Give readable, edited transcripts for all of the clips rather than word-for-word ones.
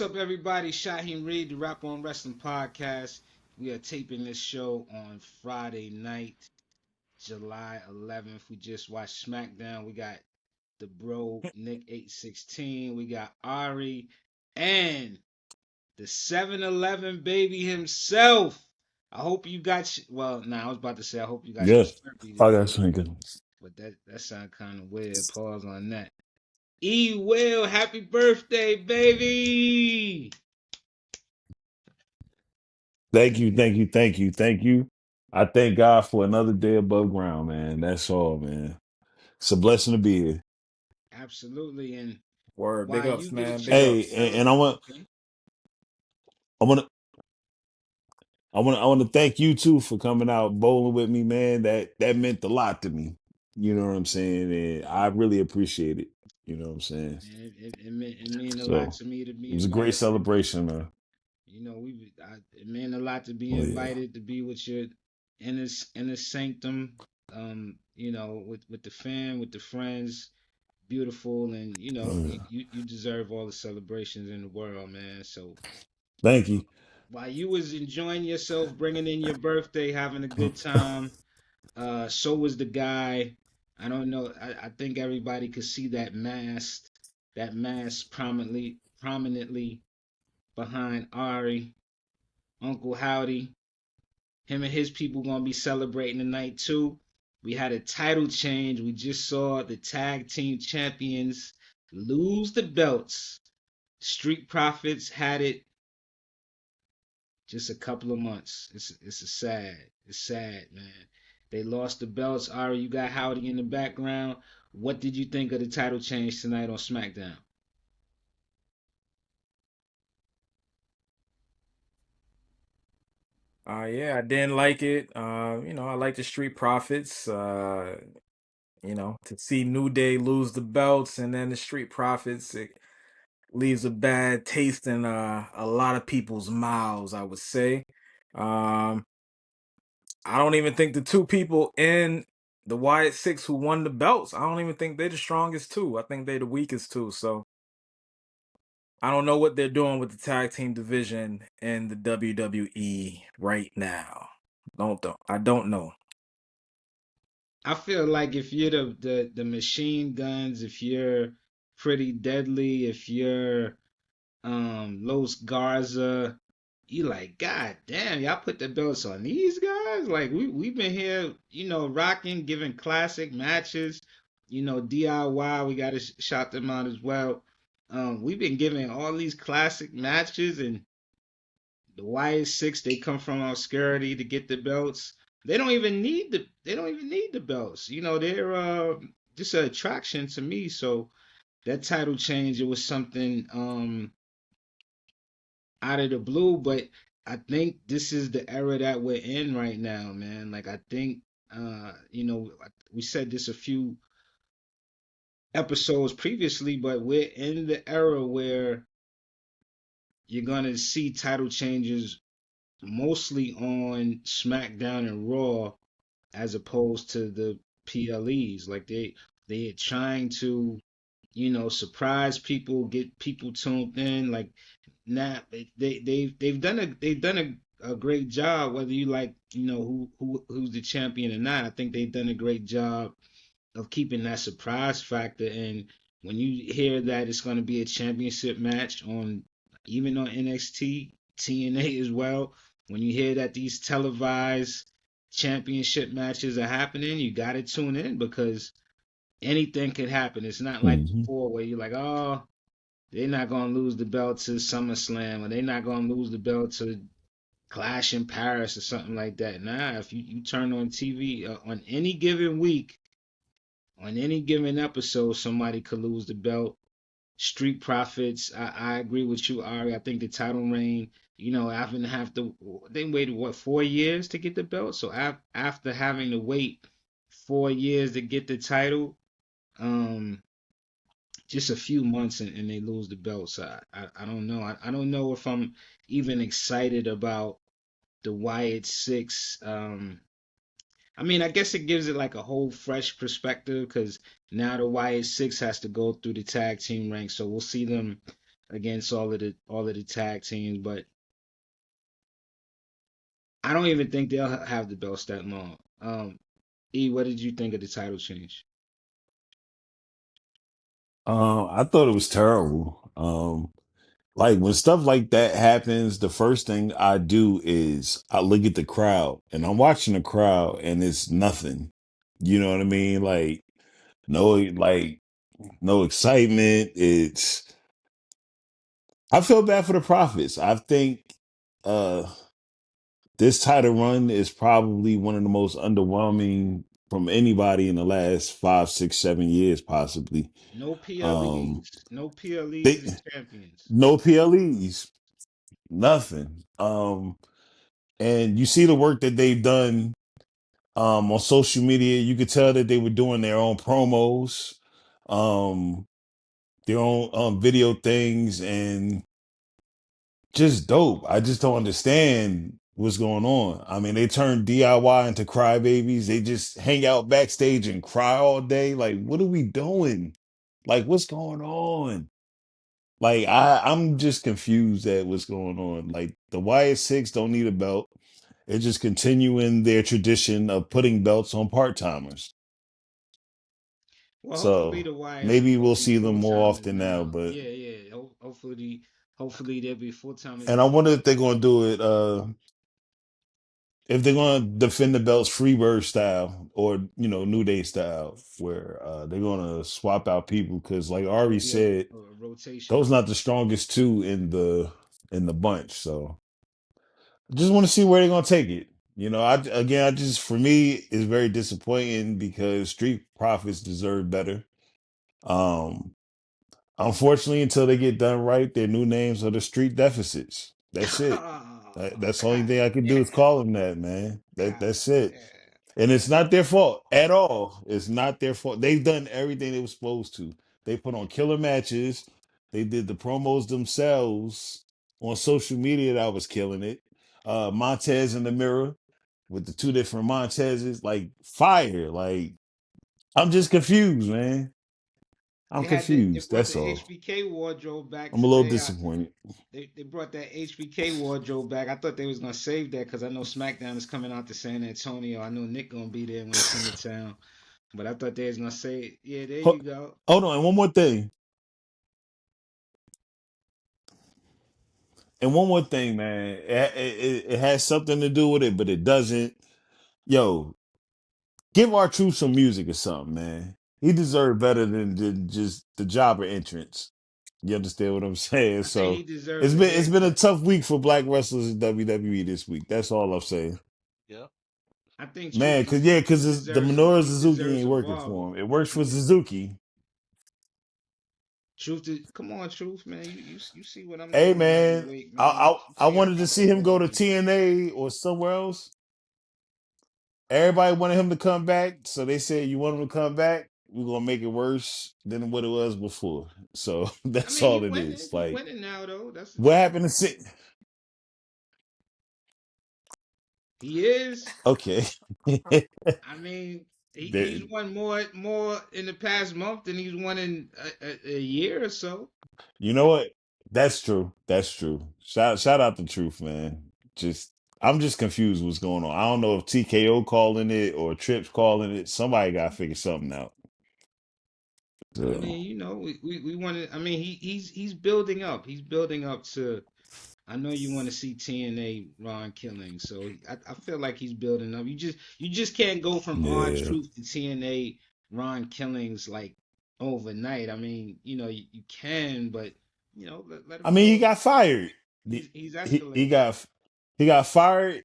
up, everybody? Shaheem Reed, the Rap on Wrestling Podcast. We are taping this show on Friday night, July 11th. We just watched Smackdown. We got the bro Nick 816. We got Ari and the 7-Eleven baby himself. I hope you got. I was about to say I hope you got your Yes. Slurpee Oh, today, that's pretty good. but that sound kind of weird. Pause on that. E Will, happy birthday, baby! Thank you, thank you, thank you, thank you. I thank God for another day above ground, man. That's all, man. It's a blessing to be here. Absolutely. And Word, big while you ups, get a man. Big chance to Hey, ups. and celebrate, okay? I want to, I want to thank you too for coming out bowling with me, man. That meant a lot to me. You know what I'm saying? And I really appreciate it. You know what I'm saying? Man, it mean a lot So to me to it be was a great invited. celebration, man. It meant a lot to be Oh yeah. invited to be with your inner sanctum. With the fam, with the friends, beautiful, and Oh yeah. you deserve all the celebrations in the world, man. So Thank you. while you was enjoying yourself, bringing in your birthday, having a good time, so was the guy. I don't know. I think everybody could see that mask prominently behind Ari, Uncle Howdy. Him and his people gonna be celebrating tonight too. We had a title change. We just saw the tag team champions lose the belts. Street Profits had it just a couple of months. It's sad, man. They lost the belts. Ari, you got Howdy in the background. What did you think of the title change tonight on SmackDown? Yeah, I didn't like it. I like the Street Profits. To see New Day lose the belts and then the Street Profits, it leaves a bad taste in a lot of people's mouths, I would say. Um, I don't even think the two people in the Wyatt Six who won the belts, I don't even think they're the strongest two. I think they're the weakest two. So I don't know what they're doing with the tag team division in the WWE right now. I don't know. I feel like if you're the machine guns, if you're pretty deadly, if you're Los Garza, you like, God damn, y'all put the belts on these guys? Like we've been here, rocking, giving classic matches, DIY, we gotta shout them out as well. We've been giving all these classic matches, and the Wyatt Six, they come from obscurity to get the belts. They don't even need the belts. They're just an attraction to me. So that title change, it was something out of the blue, but I think this is the era that we're in right now, man. Like I think we said this a few episodes previously, but we're in the era where you're gonna see title changes mostly on SmackDown and Raw as opposed to the PLEs. Like they're trying to, surprise people, get people tuned in. Like now they've done a great job, whether you like, who's the champion or not. I think they've done a great job of keeping that surprise factor. And when you hear that it's going to be a championship match on, even on NXT, TNA as well, when you hear that these televised championship matches are happening, you got to tune in because anything could happen. It's not like Hmm. before where you're like, oh, they're not going to lose the belt to SummerSlam, or they're not going to lose the belt to Clash in Paris or something like that. Nah, if you turn on TV on any given week, on any given episode, somebody could lose the belt. Street Profits, I agree with you, Ari. I think the title reign, they waited what, 4 years to get the belt. So after having to wait 4 years to get the title, um, just a few months and they lose the belt. So I don't know. I don't know if I'm even excited about the Wyatt Six. I mean, I guess it gives it like a whole fresh perspective because now the Wyatt Six has to go through the tag team ranks, so we'll see them against all of the tag teams, but I don't even think they'll have the belts that long. E, what did you think of the title change? I thought it was terrible. Like when stuff like that happens, the first thing I do is I look at the crowd, and I'm watching the crowd, and it's nothing. You know what I mean? Like no excitement. I feel bad for the Profits. I think uh this title run is probably one of the most underwhelming from anybody in the last 5, 6, 7 years, possibly. No Um, PLEs, no PLEs they as champions. no PLEs, nothing. And you see the work that they've done on social media. You could tell that they were doing their own promos, um, their own video things, and just dope. I just don't understand what's going on. I mean, they turned DIY into crybabies. They just hang out backstage and cry all day. Like, what are we doing? Like, what's going on? Like, I'm just confused at what's going on. Like, the Wyatt Six don't need a belt. They're just continuing their tradition of putting belts on part timers. Well, hopefully So the Wyatts maybe will we'll be see them full more timers often now. now. But Yeah, yeah. Hopefully they'll be full timers and I now. wonder if they're gonna do it. If they're going to defend the belts Freebird style or New Day style, where they're going to swap out people because, like It'll Ari be said, a rotation. those not the strongest two in the bunch. So I just want to see where they're going to take it. I just for me it's very disappointing because Street Profits deserve better. Um, Unfortunately, until they get done right, their new names are the Street Deficits. That's it. That's the only God thing I can do is damn. call them that, man. God That's it. damn. And it's not their fault at all. It's not their fault. They've done everything they were supposed to. They put on killer matches. They did the promos themselves on social media that was killing it. Montez in the mirror with the two different Montezes, like fire. Like I'm just confused, man. I'm They confused. brought That's the all. HBK wardrobe back I'm a little today. disappointed. They brought that HBK wardrobe back. I thought they was gonna save that because I know SmackDown is coming out to San Antonio. I know Nick gonna be there when he come to town. But I thought they was gonna say, yeah, there you Hold, go. hold on, and one more thing. And one more thing, man. It has something to do with it, but it doesn't. Yo, give our truth some music or something, man. He deserved better than just the jobber entrance. You understand what I'm saying? I think he So deserves it's a been a haircut. tough week for black wrestlers in WWE this week. That's all I'm saying. Yep. I think Man, Truth cause the deserves Minoru he Suzuki deserves ain't a working barber. for him. It works He for de- Suzuki. Come on, Truth, man. You see what I'm Hey doing around the man, weight, man. I You wanted to got see that him go to barber. TNA or somewhere else. Everybody wanted him to come back, so they said you want him to come back. We're gonna make it worse than what it was before. So I that's mean, all it is. he Like winning now though. That's the what thing. happened to Sid? He is. Okay. I mean, he's That- won more in the past month than he's won in a year or so. you know what? That's true. That's true. Shout out the truth, man. Just I'm just confused what's going on. I don't know if TKO calling it or Trips calling it. Somebody gotta figure something out. I So, mean, we want to. I mean, he's building up. He's building up to. I know you want to see TNA Ron Killing, so I feel like he's building up. You just can't go from R yeah. Truth to TNA Ron Killings like overnight. I mean, you can, but let I him mean, he go. got fired. He's He escalating. got fired.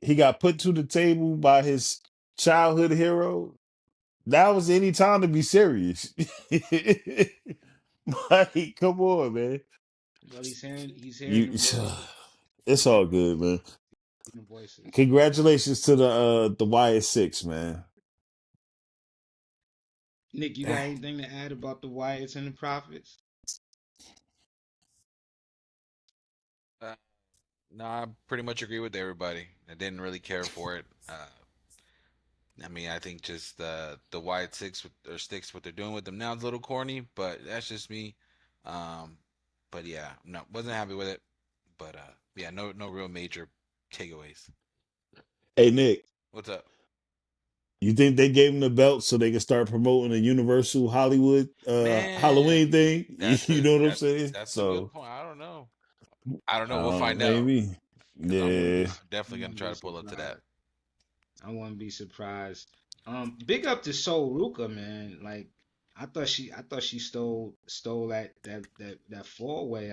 He got put to the table by his childhood hero. That was any time to be serious. Like, come on, man. Well, he's hearing You, the voices. it's He's hearing all good, man. the voices. Congratulations to the Wyatt Six, man. Nick, you got anything to add about the Wyatts and the Prophets? Uh, no, I pretty much agree with everybody. I didn't really care for it. I mean, I think just the Wyatt Six or Sticks what they're doing with them now is a little corny, but that's just me. Um, But yeah, no, wasn't happy with it. But yeah, no real major takeaways. Hey Nick, What's up? you think they gave him the belt so they can start promoting a Universal Hollywood Man, Halloween thing? that's You a know what I'm that saying? that's a good So point. I don't know. I don't know. We'll find out maybe. because I wouldn't be. Yeah. definitely I gonna wouldn't try be to pull up to that. surprised. I wouldn't be surprised. Big up to Soul Ruka, man. Like I thought she stole that four way.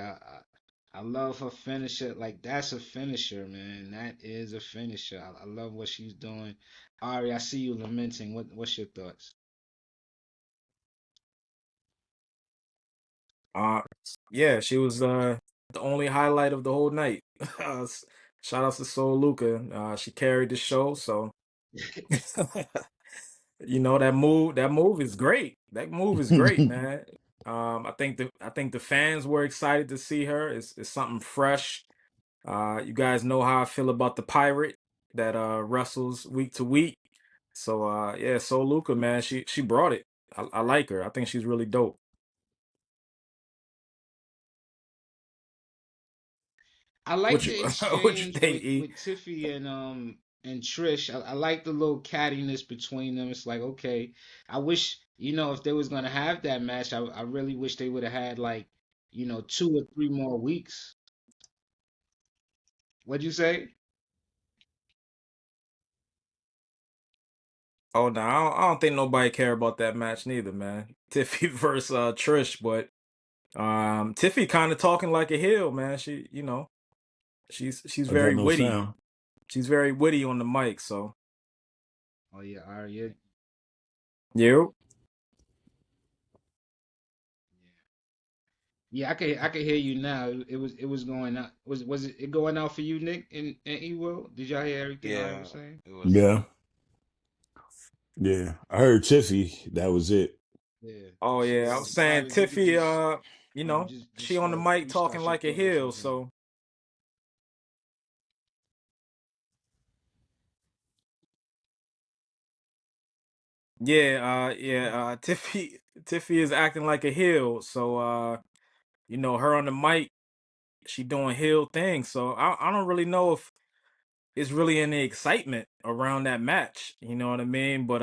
I love her finisher. Like that's a finisher, man. That is a finisher. I love what she's doing. Ari, I see you lamenting. What's your thoughts? Uh, yeah, she was the only highlight of the whole night. Shout out to Soul Luca. She carried the show, so that move is great. That move is great, man. I think the fans were excited to see her. It's something fresh. You guys know how I feel about the pirate that wrestles week to week. So yeah, Soul Luca, man, she brought it. I like her. I think she's really dope. I like What you the what you exchange think, with E? Tiffy and Trish. I like the little cattiness between them. It's like okay, I wish if they was gonna have that match, I really wish they would have had like 2 or 3 more weeks. What'd you say? Oh no, I don't think nobody care about that match neither, man. Tiffy versus Trish, but Tiffy kind of talking like a heel, man. She's I got very no witty. sound. She's very witty on the mic, so Oh yeah, all right, yeah, you. yeah. I could hear you now. It was going out. Was it going out for you, Nick and Ewo? Did y'all hear everything I Yeah, was saying? it was. Yeah. Yeah. I heard Tiffy. That was it. Yeah. Oh yeah, I was So saying Ari, if you could Tiffy, just she just on the mic you talking start your like a thought if you heel, can. so Tiffy is acting like a heel, so her on the mic, she doing heel things. So I don't really know if it's really any excitement around that match. You know what I mean? But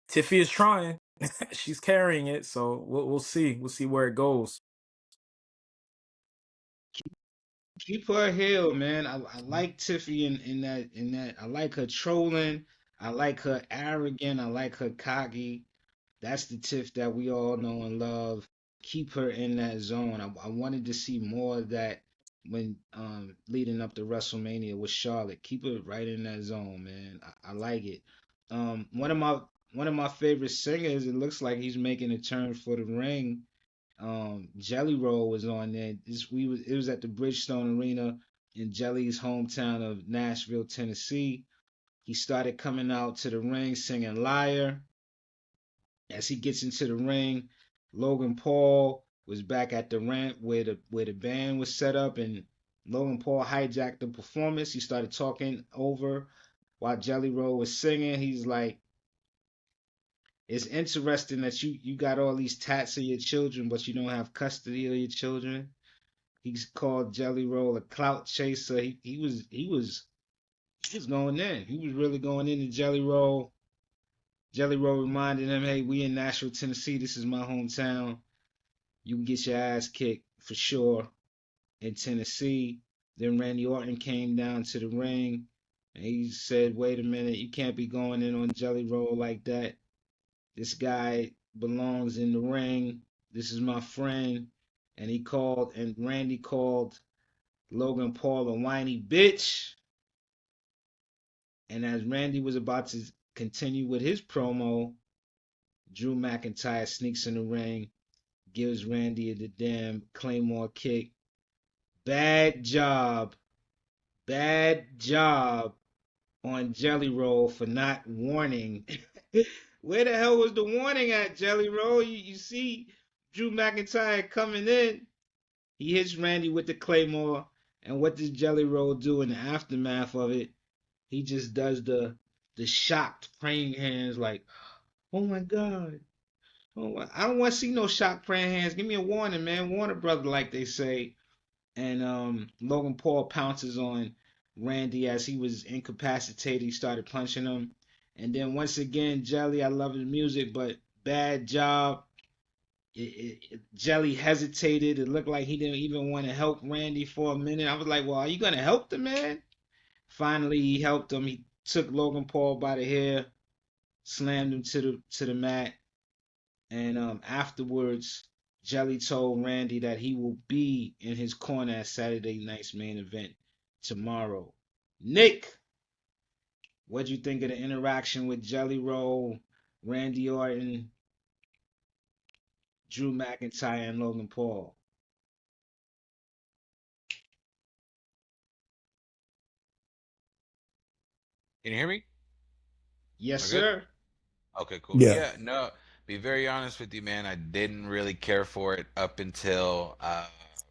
Tiffy is trying. She's carrying it, so we'll see. We'll see where it goes. Keep her heel, man. I like Tiffy in that. I like her trolling. I like her arrogant. I like her cocky. That's the Tiff that we all know and love. Keep her in that zone. I wanted to see more of that when leading up to WrestleMania with Charlotte. Keep her right in that zone, man. I like it. One of my favorite singers. It looks like he's making a turn for the ring. Jelly Roll was on there. It was at the Bridgestone Arena in Jelly's hometown of Nashville, Tennessee. He started coming out to the ring singing Liar. As he gets into the ring, Logan Paul was back at the ramp where the band was set up, and Logan Paul hijacked the performance. He started talking over while Jelly Roll was singing. He's like, "It's interesting that you got all these tats of your children, but you don't have custody of your children." He's called Jelly Roll a clout chaser. He was going in. He was really going into Jelly Roll. Jelly Roll reminded him, "Hey, we in Nashville, Tennessee. This is my hometown. You can get your ass kicked for sure in Tennessee." Then Randy Orton came down to the ring and he said, "Wait a minute, you can't be going in on Jelly Roll like that. This guy belongs in the ring. This is my friend." And Randy called Logan Paul a whiny bitch. And as Randy was about to continue with his promo, Drew McIntyre sneaks in the ring, gives Randy the damn Claymore kick. Bad job. Bad job on Jelly Roll for not warning. Where the hell was the warning at, Jelly Roll? You see Drew McIntyre coming in. He hits Randy with the Claymore. And what does Jelly Roll do in the aftermath of it? He just does the shocked praying hands like, "Oh my God, Oh, I don't want to see no shot praying hands. Give me a warning, man. Warn a brother, like they say. And Logan Paul pounces on Randy as he was incapacitated. He started punching him. And then once again, Jelly, I love his music, but bad job. Jelly hesitated. It looked like he didn't even want to help Randy for a minute. I was like, well, are you going to help the man? Finally, he helped him. He took Logan Paul by the hair, slammed him to the mat, and afterwards, Jelly told Randy that he will be in his corner at Saturday night's main event tomorrow. Nick, what'd you think of the interaction with Jelly Roll, Randy Orton, Drew McIntyre, and Logan Paul? Can you hear me? Yes, Am I good? sir. Okay, cool. Yeah, Yeah, no, be very honest with you, man. I didn't really care for it up until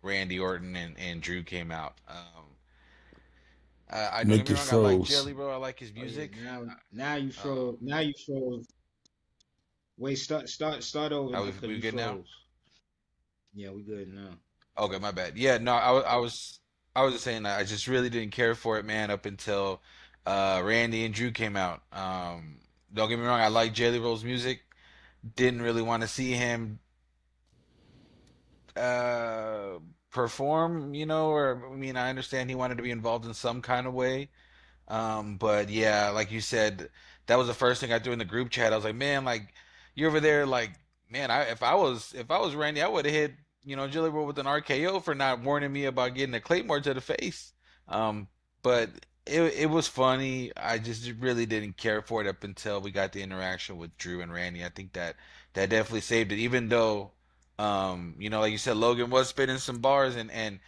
Randy Orton and Drew came out. I don't get Nick me is wrong. I like froze. Jelly Roll. I like his Oh yeah, music. now you Um, froze. Now you froze. Wait, start over are now, cause we you good now? froze. Yeah, we good now. Okay, my bad. Yeah, no, I was just saying that I just really didn't care for it, man, up until Randy and Drew came out. Don't get me wrong. I like Jelly Roll's music. Didn't really want to see him uh perform, or I mean, I understand he wanted to be involved in some kind of way. But yeah, like you said, that was the first thing I threw in the group chat. I was like, man, like you're over there, like, man, if I was Randy, I would have hit, Jelly Roll with an RKO for not warning me about getting a Claymore to the face. Um, but it was funny. I just really didn't care for it up until we got the interaction with Drew and Randy. I think that definitely saved it, even though, like you said, Logan was spitting some bars and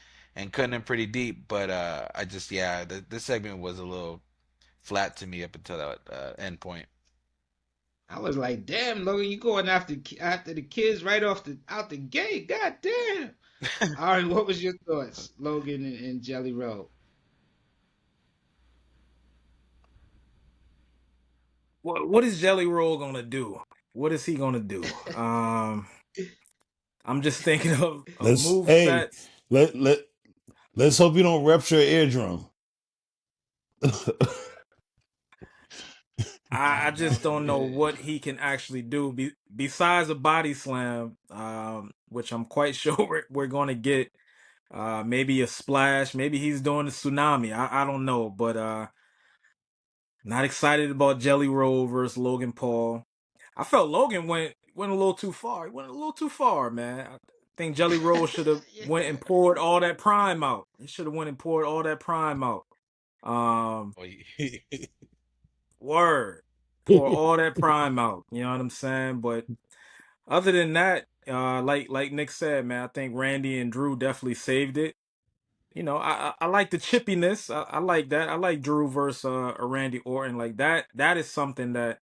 cutting them pretty deep. But I just, yeah, this segment was a little flat to me up until that end point. I was like, damn, Logan, you going after the kids right off the out the gate. God damn. All right, what was your thoughts, Logan and Jelly Roll? What is Jelly Roll gonna do? What is he gonna do? I'm just thinking of Let's move hey sets. let let's hope you don't rupture an eardrum. I Nah, just don't know what he can actually do besides a body slam, which I'm quite sure we're going to get. Maybe a splash. Maybe he's doing the tsunami. I don't know, but not excited about Jelly Roll versus Logan Paul. I felt Logan went a little too far. He went a little too far, man. I think Jelly Roll should have went yeah. and poured all that prime out. He should have went and poured all that prime out. Um, Well, Word. Pour all that prime out. You know what I'm saying? But other than that, like Nick said, man, I think Randy and Drew definitely saved it. I like the chippiness. I like that. I like Drew versus a Randy Orton. Like that. That is something that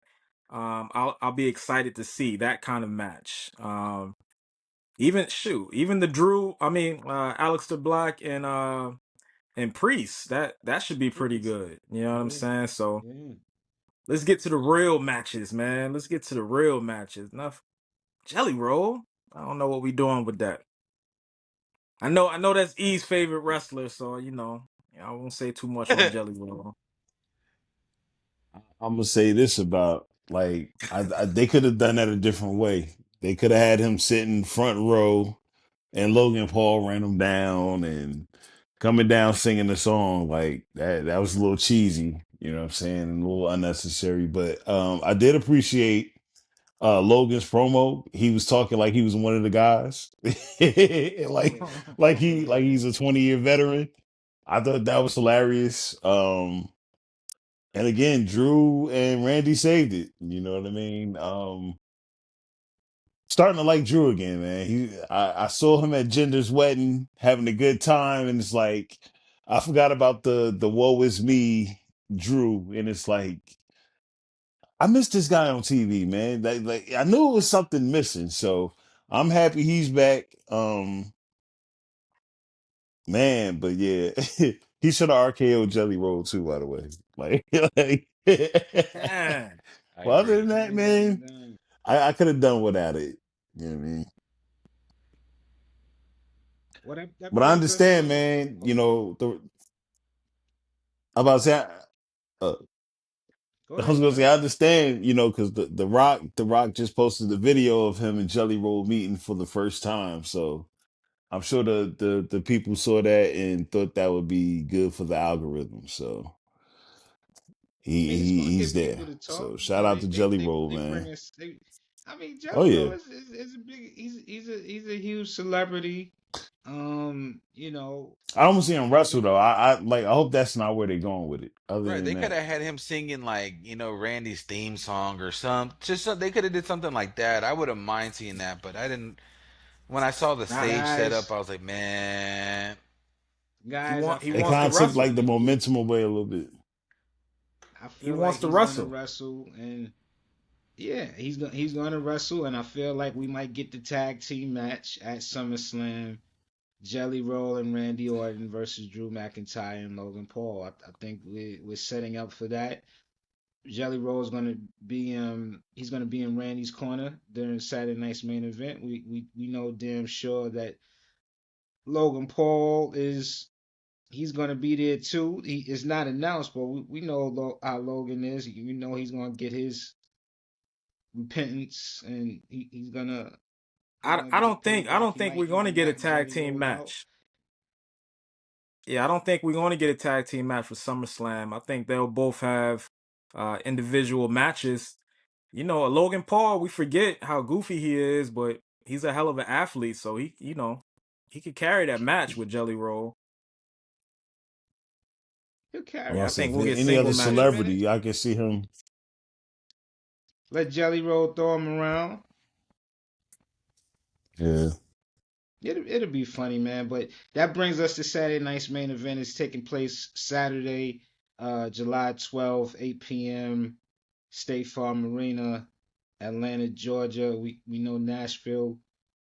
I'll be excited to see that kind of match. Even the Drew. I mean, Aleister Black and Priest. That should be pretty Please. good. You know what I'm Yeah, saying? So yeah. let's get to the real matches, man. Let's get to the real matches. Enough Jelly Roll. I don't know what we doing with that. I know that's E's favorite wrestler, so I won't say too much on Jelly Roll. I'm gonna say this about like they could have done that a different way. They could have had him sitting front row and Logan Paul ran him down and coming down singing the song like that. That was a little cheesy, you know what I'm saying, and a little unnecessary. But I did appreciate Logan's promo. He was talking like he was one of the guys, like Yeah. like Yeah. he's a 20-year veteran. I thought that was hilarious. And again, Drew and Randy saved it. You know what I mean? Starting to like Drew again, man. I saw him at Jinder's wedding having a good time, and it's like I forgot about the woe is me Drew, and it's like I missed this guy on TV, man. Like I knew it was something missing, so I'm happy he's back. Man, but yeah, he should have RKO Jelly Roll too, by the way. Like, like Man. I but other agree. than He that, ain't got him man, down. I could have done without it. You know what I mean? Well, that But I brings us understand, to. man. Oh, You know, I'm about to say, uh, go I was ahead, go gonna say ahead. I understand, you know, because the Rock just posted the video of him and Jelly Roll meeting for the first time. So I'm sure the people saw that and thought that would be good for the algorithm. So I mean, it's gonna he's get there. people to talk. So You shout know, out to Jelly Roll, they bring man. us. I mean, Oh Jelly yeah. Roll is a big. He's a huge celebrity. You know, I don't see him wrestle he, though. I hope that's not where they're going with it. Other Right, than they could that, have had him singing like Randy's theme song or some. They could have did something like that. I would have mind seeing that, but I didn't. When I saw the Nah, stage setup, guys, I was like, man, I he it feel wants to kind like of took he's wrestle. like the gonna get. momentum away a little bit. I He feel like wants to he's gonna wrestle. wrestle, and yeah, he's gonna wrestle, and I feel like we might get the tag team match at SummerSlam. Jelly Roll and Randy Orton versus Drew McIntyre and Logan Paul. I think we're setting up for that. Jelly Roll is gonna be he's gonna be in Randy's corner during Saturday night's main event. We know damn sure that Logan Paul he's gonna be there too. He is not announced, but we know how Logan is. We know he's gonna get his repentance, and he's gonna I get his don't think payback. He might we're going to even get a knock tag Jelly team Roll out. match. Yeah, I don't think we're going to get a tag team match for SummerSlam. I think they'll both have individual matches. Logan Paul, we forget how goofy he is, but he's a hell of an athlete, so he could carry that match with Jelly Roll. He'll carry Well, I Yeah, I it. said think if we'll get any single other Give it a matches. minute. celebrity, I can see him. Let Jelly Roll throw him around. Yeah. It'll be funny, man. But that brings us to Saturday night's main event. It's taking place Saturday, July 12th, 8 p.m. State Farm Arena, Atlanta, Georgia. We know Nashville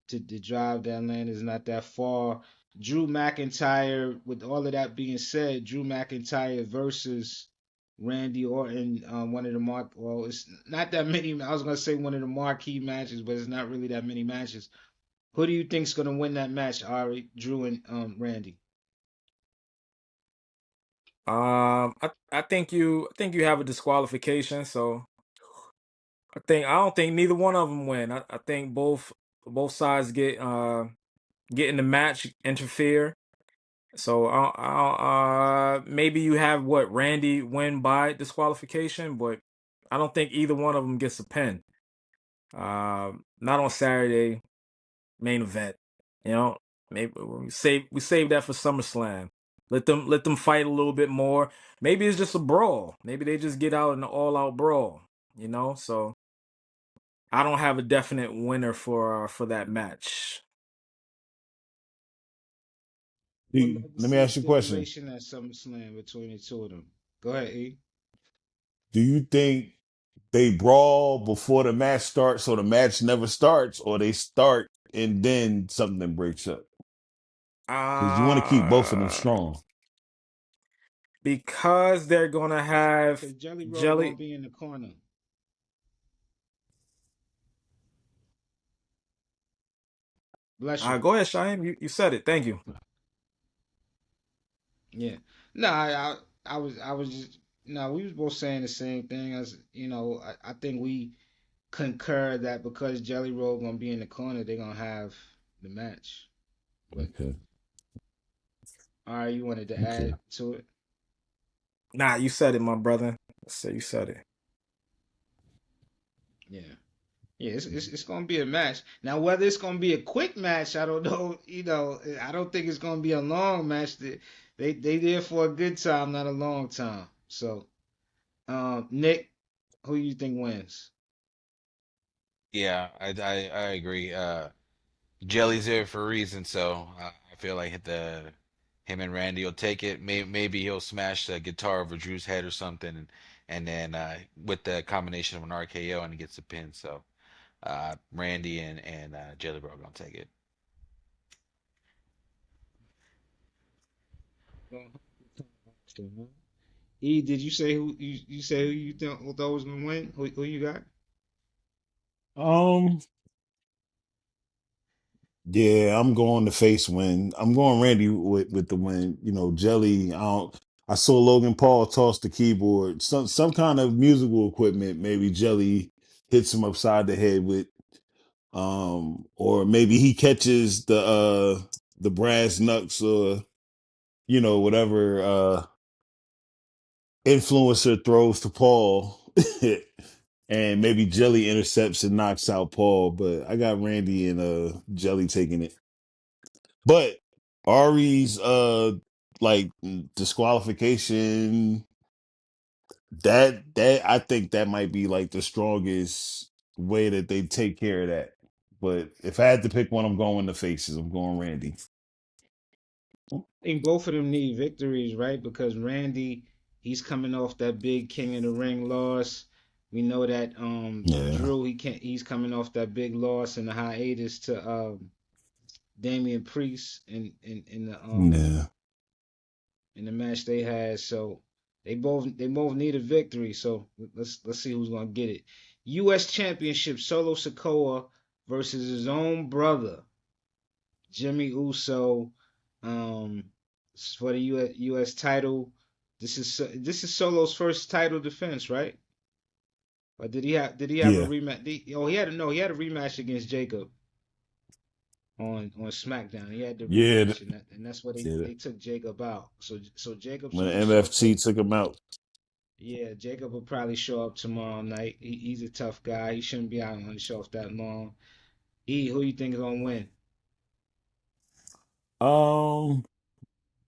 to drive to Atlanta is not that far. Drew McIntyre. With all of that being said, Drew McIntyre versus Randy Orton. One of the well, it's not that many. I was gonna say one of the marquee matches, but it's not really that many matches. Who do you think's gonna win that match, Ari, Drew, and Randy? I think you have a disqualification, so I don't think neither one of them win. I think both sides get in the match, interfere. So maybe you have Randy win by disqualification, but I don't think either one of them gets a pin. Not on Saturday main event. You know, maybe we save that for SummerSlam. Let them fight a little bit more. Maybe it's just a brawl. Maybe they just get out in an all out brawl. So I don't have a definite winner for that match. Would love to Let me see a ask you a question. stipulation at SummerSlam between the two of them. Go ahead, E. Do you think they brawl before the match starts, so the match never starts, or they start and then something breaks up? Because you want to keep both of them Uh strong. because they're gonna have Because Jelly Roll gonna Jelly. be in the corner. Bless you. Go ahead, Shine. You said it. Thank you. Yeah. No, I was just no. We was both saying the same thing. As I think we concur that because Jelly Roll gonna be in the corner, they're gonna have the match. But Okay. all right, you wanted to Okay. add to it? Nah, you said it, my brother. So you said it. Yeah. Yeah, it's gonna be a match. Now, whether it's gonna be a quick match, I don't know. I don't think it's gonna be a long match. They there for a good time, not a long time. So, Nick, who you think wins? yeah, I agree. Jelly's there for a reason, so I feel like him and Randy will take it. Maybe he'll smash the guitar over Drew's head or something, and then with the combination of an RKO and he gets the pin. So Randy and Jelly Bro gonna take it. E, did you say who you say who you thought was gonna win? Who you got? Um, yeah, I'm going to face win. I'm going Randy with the win. You know, Jelly. I saw Logan Paul toss the keyboard, some kind of musical equipment. Maybe Jelly hits him upside the head with, or maybe he catches the brass knucks or whatever influencer throws to Paul. And maybe Jelly intercepts and knocks out Paul, but I got Randy and Jelly taking it. But Ari's like disqualification, that I think that might be like the strongest way that they take care of that. But if I had to pick one, I'm going the faces. I'm going Randy. I think both of them need victories, right? Because Randy, he's coming off that big King of the Ring loss. We know that Yeah. Drew, he's coming off that big loss in the hiatus to Damian Priest Yeah. in the match they had. So they both need a victory. So let's see who's gonna get it. U.S. Championship Solo Sikoa versus his own brother Jimmy Uso, for the U.S. title. This is Solo's first title defense, right? Or did he have a Yeah. rematch? He had a rematch against Jacob on SmackDown. He had the Yeah. rematch, and that's why they, Yeah. they took Jacob out. So Jacob When should show up. MFT took him out. Yeah, Jacob will probably show up tomorrow night. He's a tough guy. He shouldn't be out on the shelf that long. Who you think is gonna win? Um,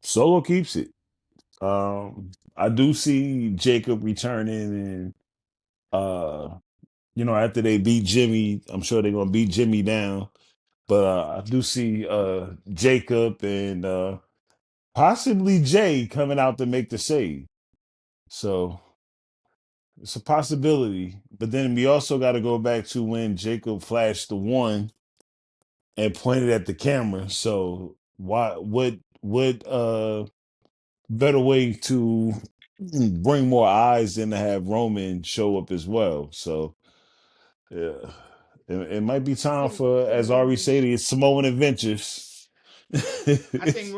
Solo keeps it. I do see Jacob returning and after they beat Jimmy, I'm sure they're gonna beat Jimmy down. But I do see Jacob and possibly Jay coming out to make the save. So it's a possibility. But then we also got to go back to when Jacob flashed the one and pointed at the camera. So why what better way to bring more eyes than to have Roman show up as well? So yeah. It might be I time think I for, think as Ari Roman's said, it's Samoan adventures. I think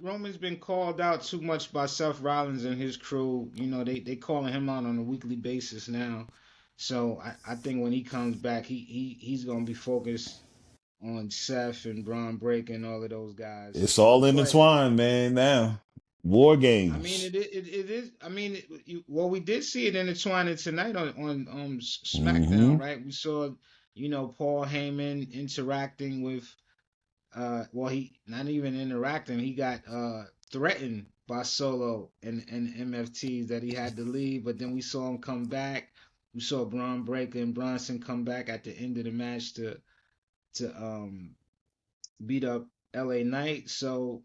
Roman's been called out too much by Seth Rollins and his crew. They calling him out on a weekly basis now. So I think when he comes back, he's gonna be focused on Seth and Braun Breaker and all of those guys. It's all But intertwined, man. Now, war I mean, games. it is. I mean, well, we did see it intertwining tonight on SmackDown, Hmm. right? We saw, Paul Heyman interacting with well, he not even interacting. He got threatened by Solo and MFTs that he had to leave, but then we saw him come back. We saw Braun Breaker and Bronson come back at the end of the match to beat up LA Knight. So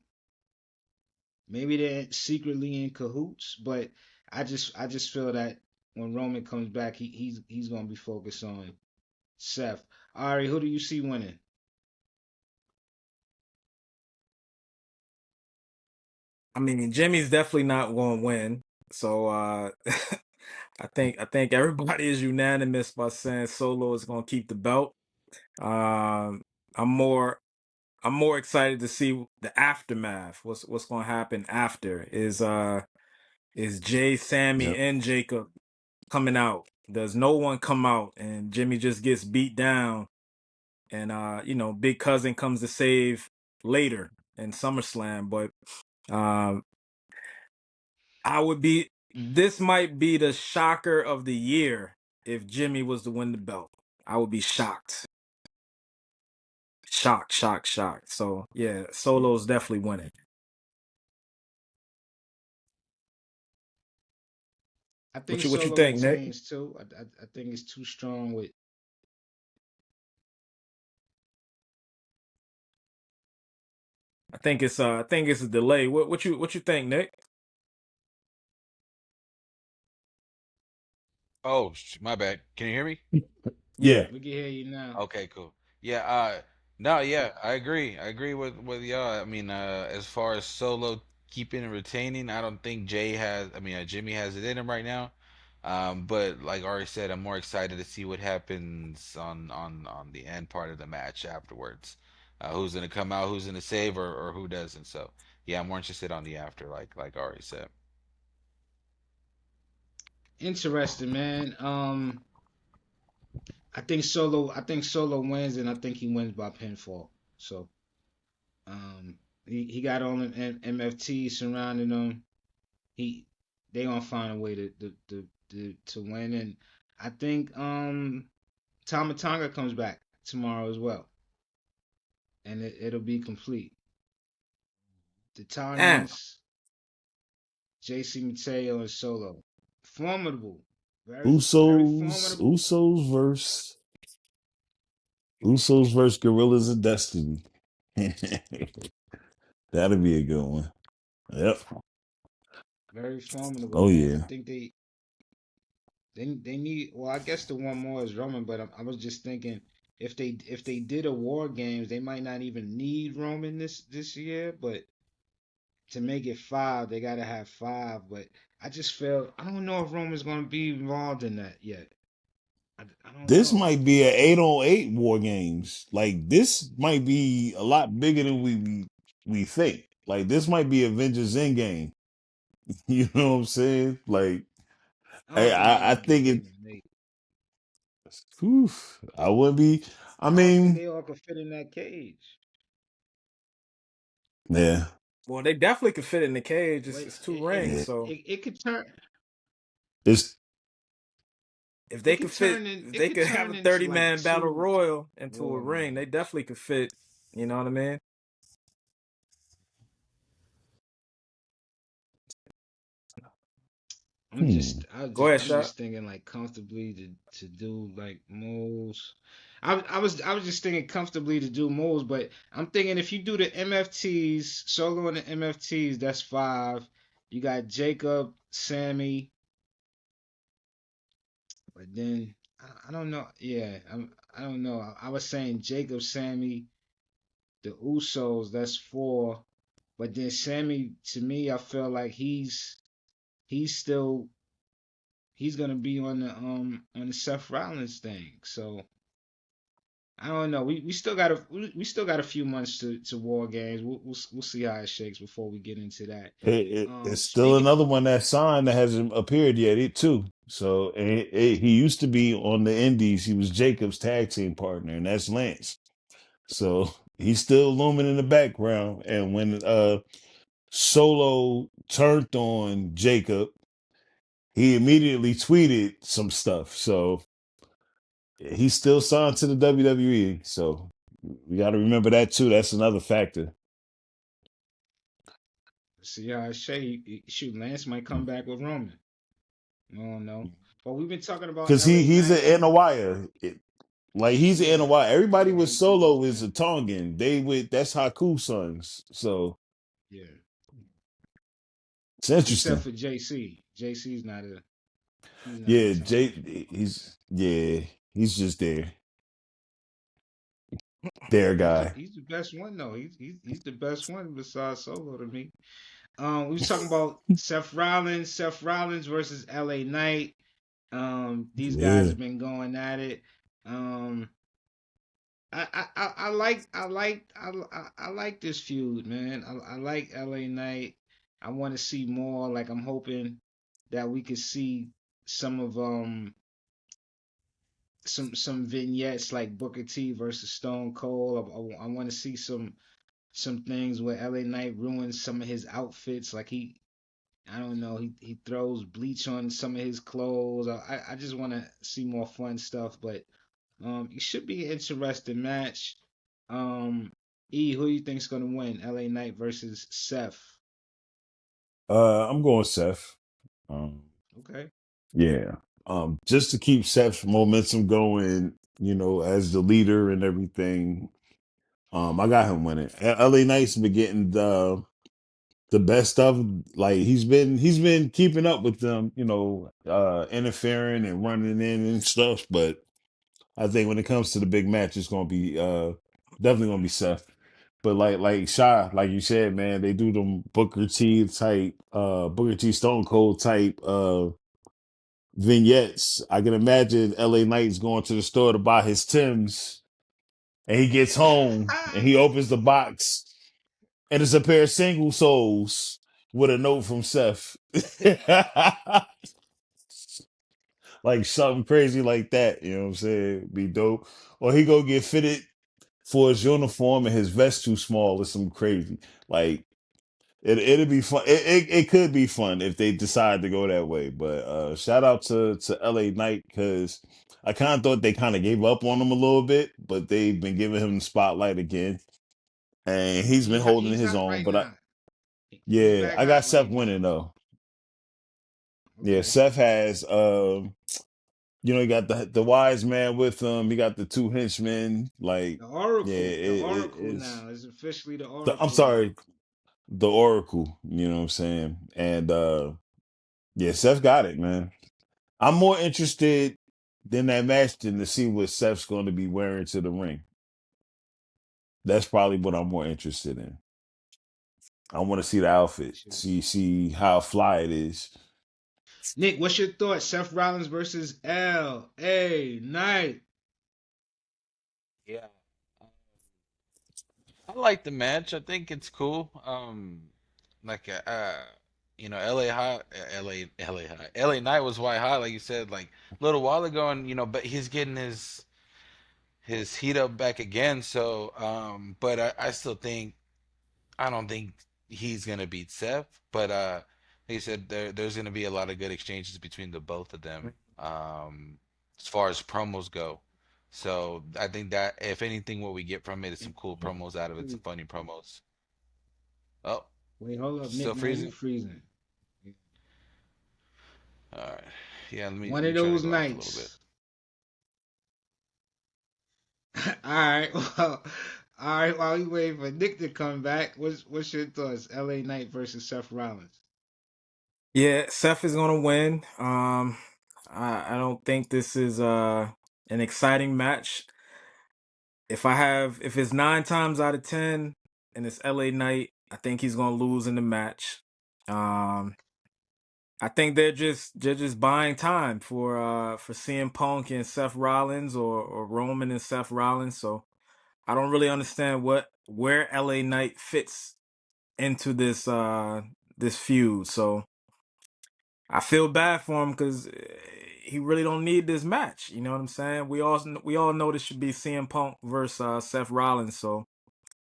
maybe they're secretly in cahoots, but I just feel that when Roman comes back, he's gonna be focused on Seth. Ari, who do you see winning? I mean, Jimmy's definitely not going to win. So I think everybody is unanimous by saying Solo is going to keep the belt. Um, I'm more I'm more excited to see the aftermath. What's going to happen after? Is Jay, Sammy, Yep. and Jacob coming out? Does no one come out and Jimmy just gets beat down and Big Cousin comes to save later in SummerSlam, but um I would be this might be the shocker of the year if Jimmy was to win the belt. I would be shocked. Shocked, shocked, shocked. So yeah, Yeah, Solo's definitely winning. I What think you Solo think, Nick? retains too. I think it's too strong with. I think it's a delay. What you think, Nick? Oh, my bad. Can you hear me? Yeah. Yeah. We can hear you now. Okay, cool. Yeah, no, yeah, I agree. I agree with y'all. I mean, as far as Solo keeping and retaining, I don't think Jimmy has it in him right now. But like Ari said, I'm more excited to see what happens on the end part of the match afterwards. Who's gonna come out, who's gonna save, or who doesn't. So yeah, I'm more interested on the after, like Ari said. Interesting, man. I think Solo wins, and I think he wins by pinfall. So he got all them MFT surrounding him. He they gonna find a way to win, and I think Tama Tonga comes back tomorrow as well, and it'll be complete. The Damn. Tonyans, JC Mateo, and Solo, formidable, very Usos, formidable. Usos versus Gorillas of Destiny. That'll be a good one. Yep. Very formidable, Oh man. I yeah. think they need. Well, I guess the one more is Roman, but I was just thinking if they did a War Games, they might not even need Roman this year. But to make it five, they gotta have five. But I just feel I don't know if Roman's gonna be involved in that yet. I don't This know. might be an 8-on-8 war games. Like this might be a lot bigger than we think. Like this might be Avengers Endgame. You know what I'm saying? Like I don't think it's I gonna be think an it. 8-on-8. Whew, I wouldn't be. I I don't think mean, they all could fit in that cage. yeah, Well, they definitely could fit in the cage. But It's two rings, yeah. so it could turn It's if they could fit, if it they could could have turn a into 30 like man battle two royal into a War ring, they Games. definitely could fit. You know what I mean? hmm. Go ahead, I'm shot. just thinking like comfortably to do like moves. I was just thinking comfortably to do moves, but I'm thinking if you do the MFTs, solo and the MFTs, that's five. You got Jacob, Sammy, but then I don't know. Yeah, I don't know. I was saying Jacob, Sammy, the Usos, that's four. But then Sammy, to me, I feel like he's still he's gonna be on the Seth Rollins thing. So I don't know. We still got a few months to War Games. We'll see how it shakes before we get into that. It's still Speaking another one that signed that hasn't appeared yet. It too. So he used to be on the Indies. He was Jacob's tag team partner, and that's Lance. So he's still looming in the background. And when Solo turned on Jacob, he immediately tweeted some stuff. So he's still signed to the WWE. So we got to remember that too. That's another factor. see how it shake. Shoot, Lance might come back with Roman. I don't know. But we've been talking about Because LA he's an Knight. Anawaya. Like he's an Yeah, Anawaya. Everybody yeah, with he's a Solo is a fan. Tongan. They with that's Haku sons. So Yeah, it's except interesting. for JC. JC's not a he's not a Yeah, Tongan. he's just there. Their guy. He's the best one though. He's the best one besides Solo to me. We was talking about Seth Rollins versus LA Knight. These guys Yeah. have been going at it. Um, I like this feud, man. I like LA Knight. I want to see more. Like I'm hoping that we could see some of some vignettes like Booker T versus Stone Cold. I want to see some things where LA Knight ruins some of his outfits. Like I don't know, he throws bleach on some of his clothes. I just want to see more fun stuff. But it should be an interesting match. Um, who you think's gonna win? LA Knight versus Seth. I'm going Seth. Um, Okay. yeah. Just to keep Seth's momentum going, as the leader and everything. I got him winning. LA Knight's been getting the best of him. Like he's been keeping up with them, interfering and running in and stuff. But I think when it comes to the big match, it's gonna be definitely gonna be Seth. But like Shy, like you said, man, they do them Booker T type, Booker T Stone Cold type vignettes. I can imagine LA Knight's going to the store to buy his Timbs, and he gets home and he opens the box, and it's a pair of single soles with a note from Seth. Like something crazy like that, you know what I'm saying? Be dope. Or he go get fitted for his uniform and his vest too small or something crazy. Like it'd be fun. It could be fun if they decide to go that way. But shout out to LA Knight, because I kind of thought they kind of gave up on him a little bit, but they've been giving him the spotlight again, and he's been holding He's his hot own. right But now. He's yeah, back I got hot Seth right now. winning though. Yeah, Okay. Seth has he got the wise man with him. He got the two henchmen. Like, yeah, The Oracle it's now is officially the I'm Oracle now. sorry, the Oracle. You know what I'm saying? And yeah, Seth got it, man. I'm more interested than that match than to see what Seth's going to be wearing to the ring. That's probably what I'm more interested in. I want to see the outfit, Shit. see how fly it is. Nick, what's your thoughts? Seth Rollins versus LA Knight. Yeah. I like the match. I think it's cool. Like LA hot, LA hot, LA Knight was white hot, like you said, like a little while ago, and but he's getting his heat up back again. So, but I still think I don't think he's gonna beat Seth. But like you said, there's gonna be a lot of good exchanges between the both of them. As far as promos go. So I think that if anything, what we get from it is some cool promos out of it, some funny promos. Oh, Wait, hold up, still Nick. Now you freezing. freezing. All right. Yeah, let One me of try to those go off a little bit. nights. All right. Well, all right. While we wait for Nick to come back, what's your thoughts? LA Knight versus Seth Rollins. Yeah, Seth is gonna win. I don't think this is an exciting match. If it's 9 times out of 10 and it's LA Knight, I think he's gonna lose in the match. Um, I think they're just buying time for CM Punk and Seth Rollins, or Roman and Seth Rollins. So I don't really understand where LA Knight fits into this feud. So I feel bad for him because he really don't need this match. You know what I'm saying? We all know this should be CM Punk versus Seth Rollins. So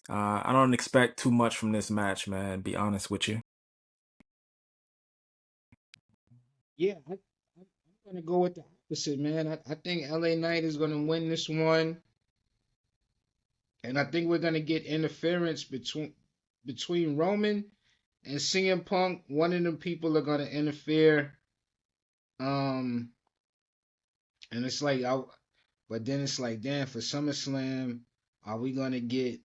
I don't expect too much from this match, man. Be honest with you. Yeah, I'm gonna go with the opposite, man. I think LA Knight is gonna win this one, and I think we're gonna get interference between Roman and CM Punk. One of them people are gonna interfere. Um, and it's like, but then it's like, damn, for SummerSlam, are we gonna get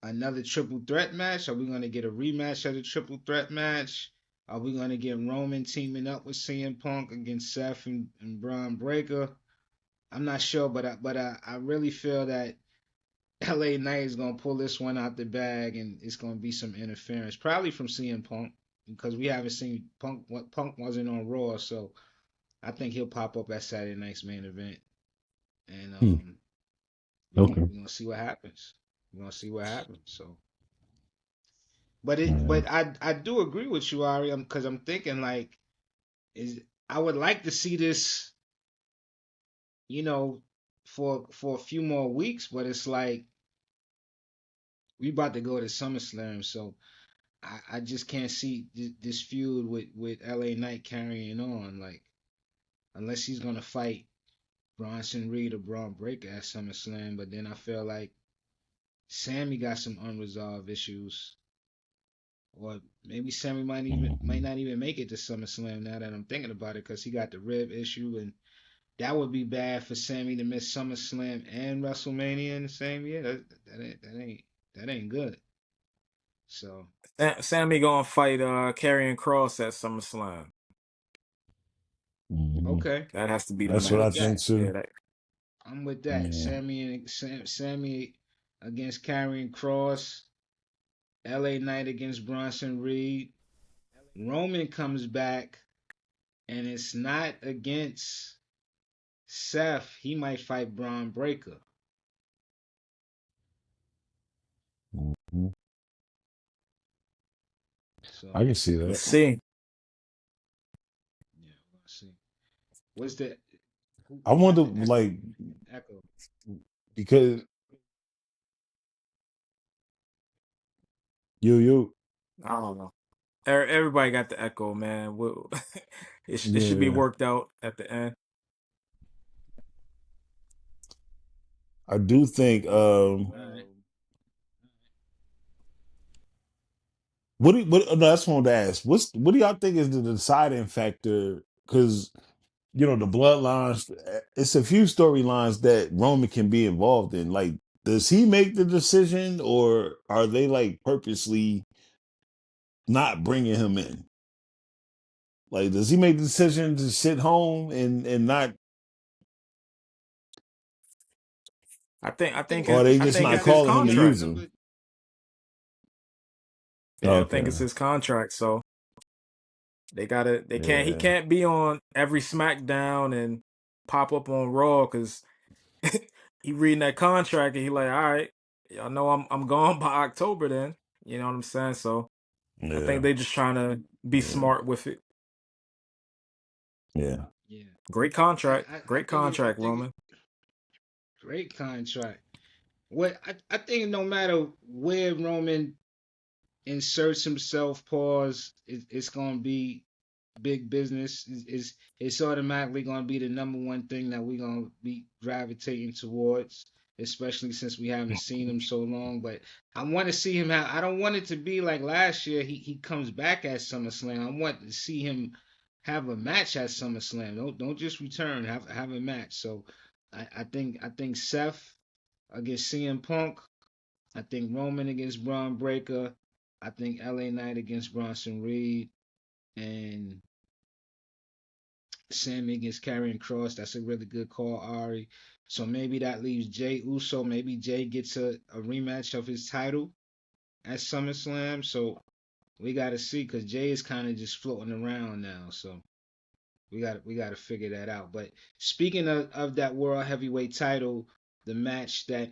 another triple threat match? Are we gonna get a rematch of the triple threat match? Are we gonna get Roman teaming up with CM Punk against Seth and Braun Breaker? I'm not sure, but I really feel that LA Knight is gonna pull this one out the bag, and it's gonna be some interference, probably from CM Punk, because we haven't seen Punk. What Punk wasn't on Raw, so I think he'll pop up at Saturday night's main event, and Hmm. Okay. we're gonna see what happens. We're gonna see what happens. So, but it, Yeah. but I do agree with you, Ari, because I'm thinking like, is I would like to see this, you know, for a few more weeks, but it's like we about to go to SummerSlam, so I just can't see this feud with LA Knight carrying on, like, unless he's gonna fight Bronson Reed or Braun Breaker at SummerSlam. But then I feel like Sammy got some unresolved issues, or maybe Sammy might Mhm. not even make it to SummerSlam now that I'm thinking about it, because he got the rib issue, and that would be bad for Sammy to miss SummerSlam and WrestleMania in the same year. That ain't good. So Sammy gonna fight Karrion Cross at SummerSlam. Mhm. okay, That has to be the I'm That's what I with match. think that. Yeah, too. that I'm with that. Yeah. Sammy against Karrion Cross. LA Knight against Bronson Reed. Roman comes back and it's not against Seth. He might fight Braun Breaker. Mhm. So I can see Let's that. see. yeah, we'll see. What's the I who got wonder, the echo? like, Echo. because you, I don't know. Everybody got the echo, man. It should be yeah. worked out at the end. I do think. All right. No, that's what I wanted to ask. What do y'all think is the deciding factor? Because the bloodlines. It's a few storylines that Roman can be involved in. Like, does he make the decision, or are they like purposely not bringing him in? Like, does he make the decision to sit home and not, I think or are they I just think not it's his calling him to He got contract. use number. him? Yeah, I think Okay, it's his contract. So they can't he yeah, can't be on every SmackDown and pop up on Raw because he reading that contract and he like, all right, y'all know I'm gone by October then. You know what I'm saying? So I yeah, think they just trying to be yeah, smart with it. yeah. Yeah. Great I, contract. I, I Great think it. I contract, think it. Roman. Great contract. What I think no matter where Roman inserts himself, pause, it's gonna be big business. It's automatically gonna be the number one thing that we're gonna be gravitating towards, especially since we haven't seen him so long. But I want to see him have. I don't want it to be like last year. He comes back at SummerSlam. I want to see him have a match at SummerSlam. Don't just return. Have a match. So I think Seth against CM Punk. I think Roman against Braun Breaker. I think LA Knight against Bronson Reed. And Sammy against Karrion Cross. That's a really good call, Ari. So maybe that leaves Jay Uso. Maybe Jay gets a rematch of his title at SummerSlam. So we got to see because Jay is kind of just floating around now. So we got to figure that out. But speaking of that World Heavyweight title, the match that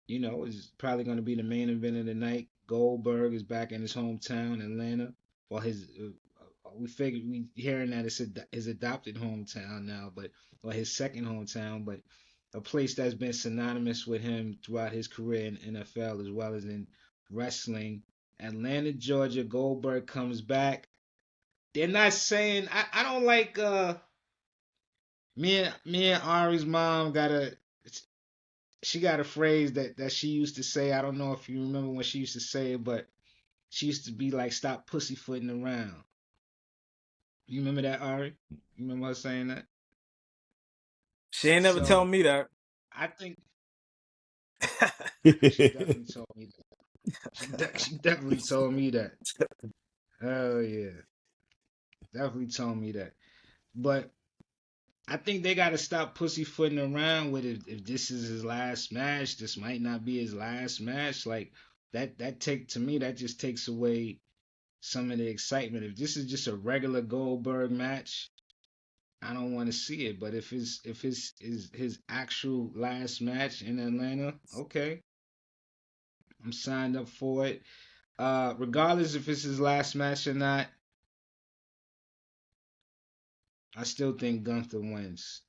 is probably going to be the main event of the night. Goldberg is back in his hometown, Atlanta. Well, we figured we hearing that it's his adopted hometown now, but or his second hometown, but a place that's been synonymous with him throughout his career in NFL as well as in wrestling. Atlanta, Georgia. Goldberg comes back. They're not saying I don't like me and Ari's mom got a she got a phrase that she used to say. I don't know if you remember when she used to say it, but she used to be like, "Stop pussyfooting around." You remember that, Ari? You remember her saying that? She ain't never tell So me that. I think she definitely told me that. She definitely told me that. Oh yeah, definitely told me that. But I think they got to stop pussyfooting around with it. If this is his last match, this might not be his last match. Like that take to me that just takes away some of the excitement. If this is just a regular Goldberg match, I don't want to see it. But if it's his actual last match in Atlanta, okay, I'm signed up for it. Regardless if it's his last match or not, I still think Gunther wins.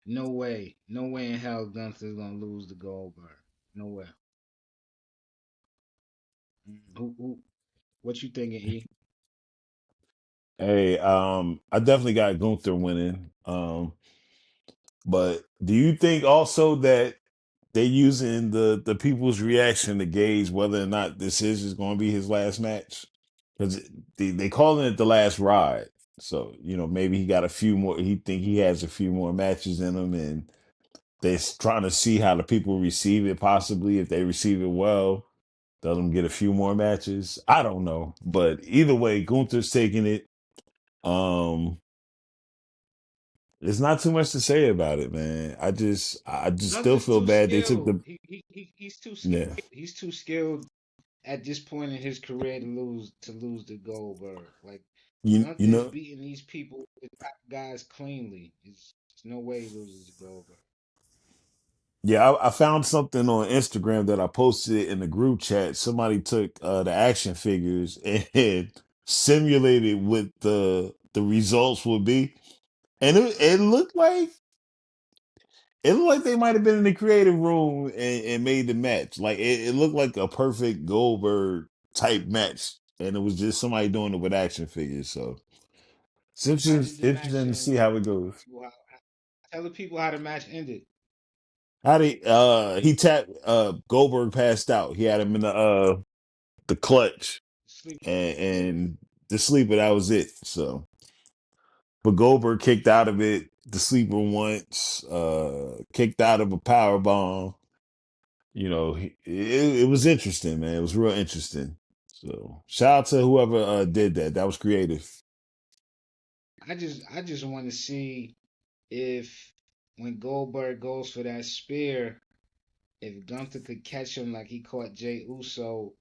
No way in hell Gunther's gonna lose to Goldberg. No way. What you thinking, E? Hey, I definitely got Gunther winning. But do you think also that they're using the people's reaction to gauge whether or not this is going to be his last match? Because they calling it the last ride. So maybe he got a few more. He think he has a few more matches in him, and they're trying to see how the people receive it. Possibly, if they receive it well, let them get a few more matches. I don't know, but either way, Gunther's taking it. Um, there's not too much to say about it, man. I just still Gunther's feel too bad they took skilled. the He's too skilled. yeah. He's too skilled. at this point in his career to lose to Goldberg. Like You Gunther is know, beating these people, the top guys cleanly. It's no way he loses to Goldberg. yeah, I found something on Instagram that I posted in the group chat. Somebody took the action figures and simulated what the results would be, and it looked like they might have been in the creative room and made the match. Like it looked like a perfect Goldberg type match, and it was just somebody doing it with action figures. So How did the match interesting to end? see how it goes. Tell the people how the match ended. How did he tapped Goldberg passed out. He had him in the clutch Sleeper. and the sleeper, that was it. So but Goldberg kicked out of it, the sleeper once, kicked out of a power bomb. You know, it was interesting, man. It was real interesting. So shout out to whoever did that. That was creative. I just want to see if when Goldberg goes for that spear, if Gunther could catch him like he caught Jay Uso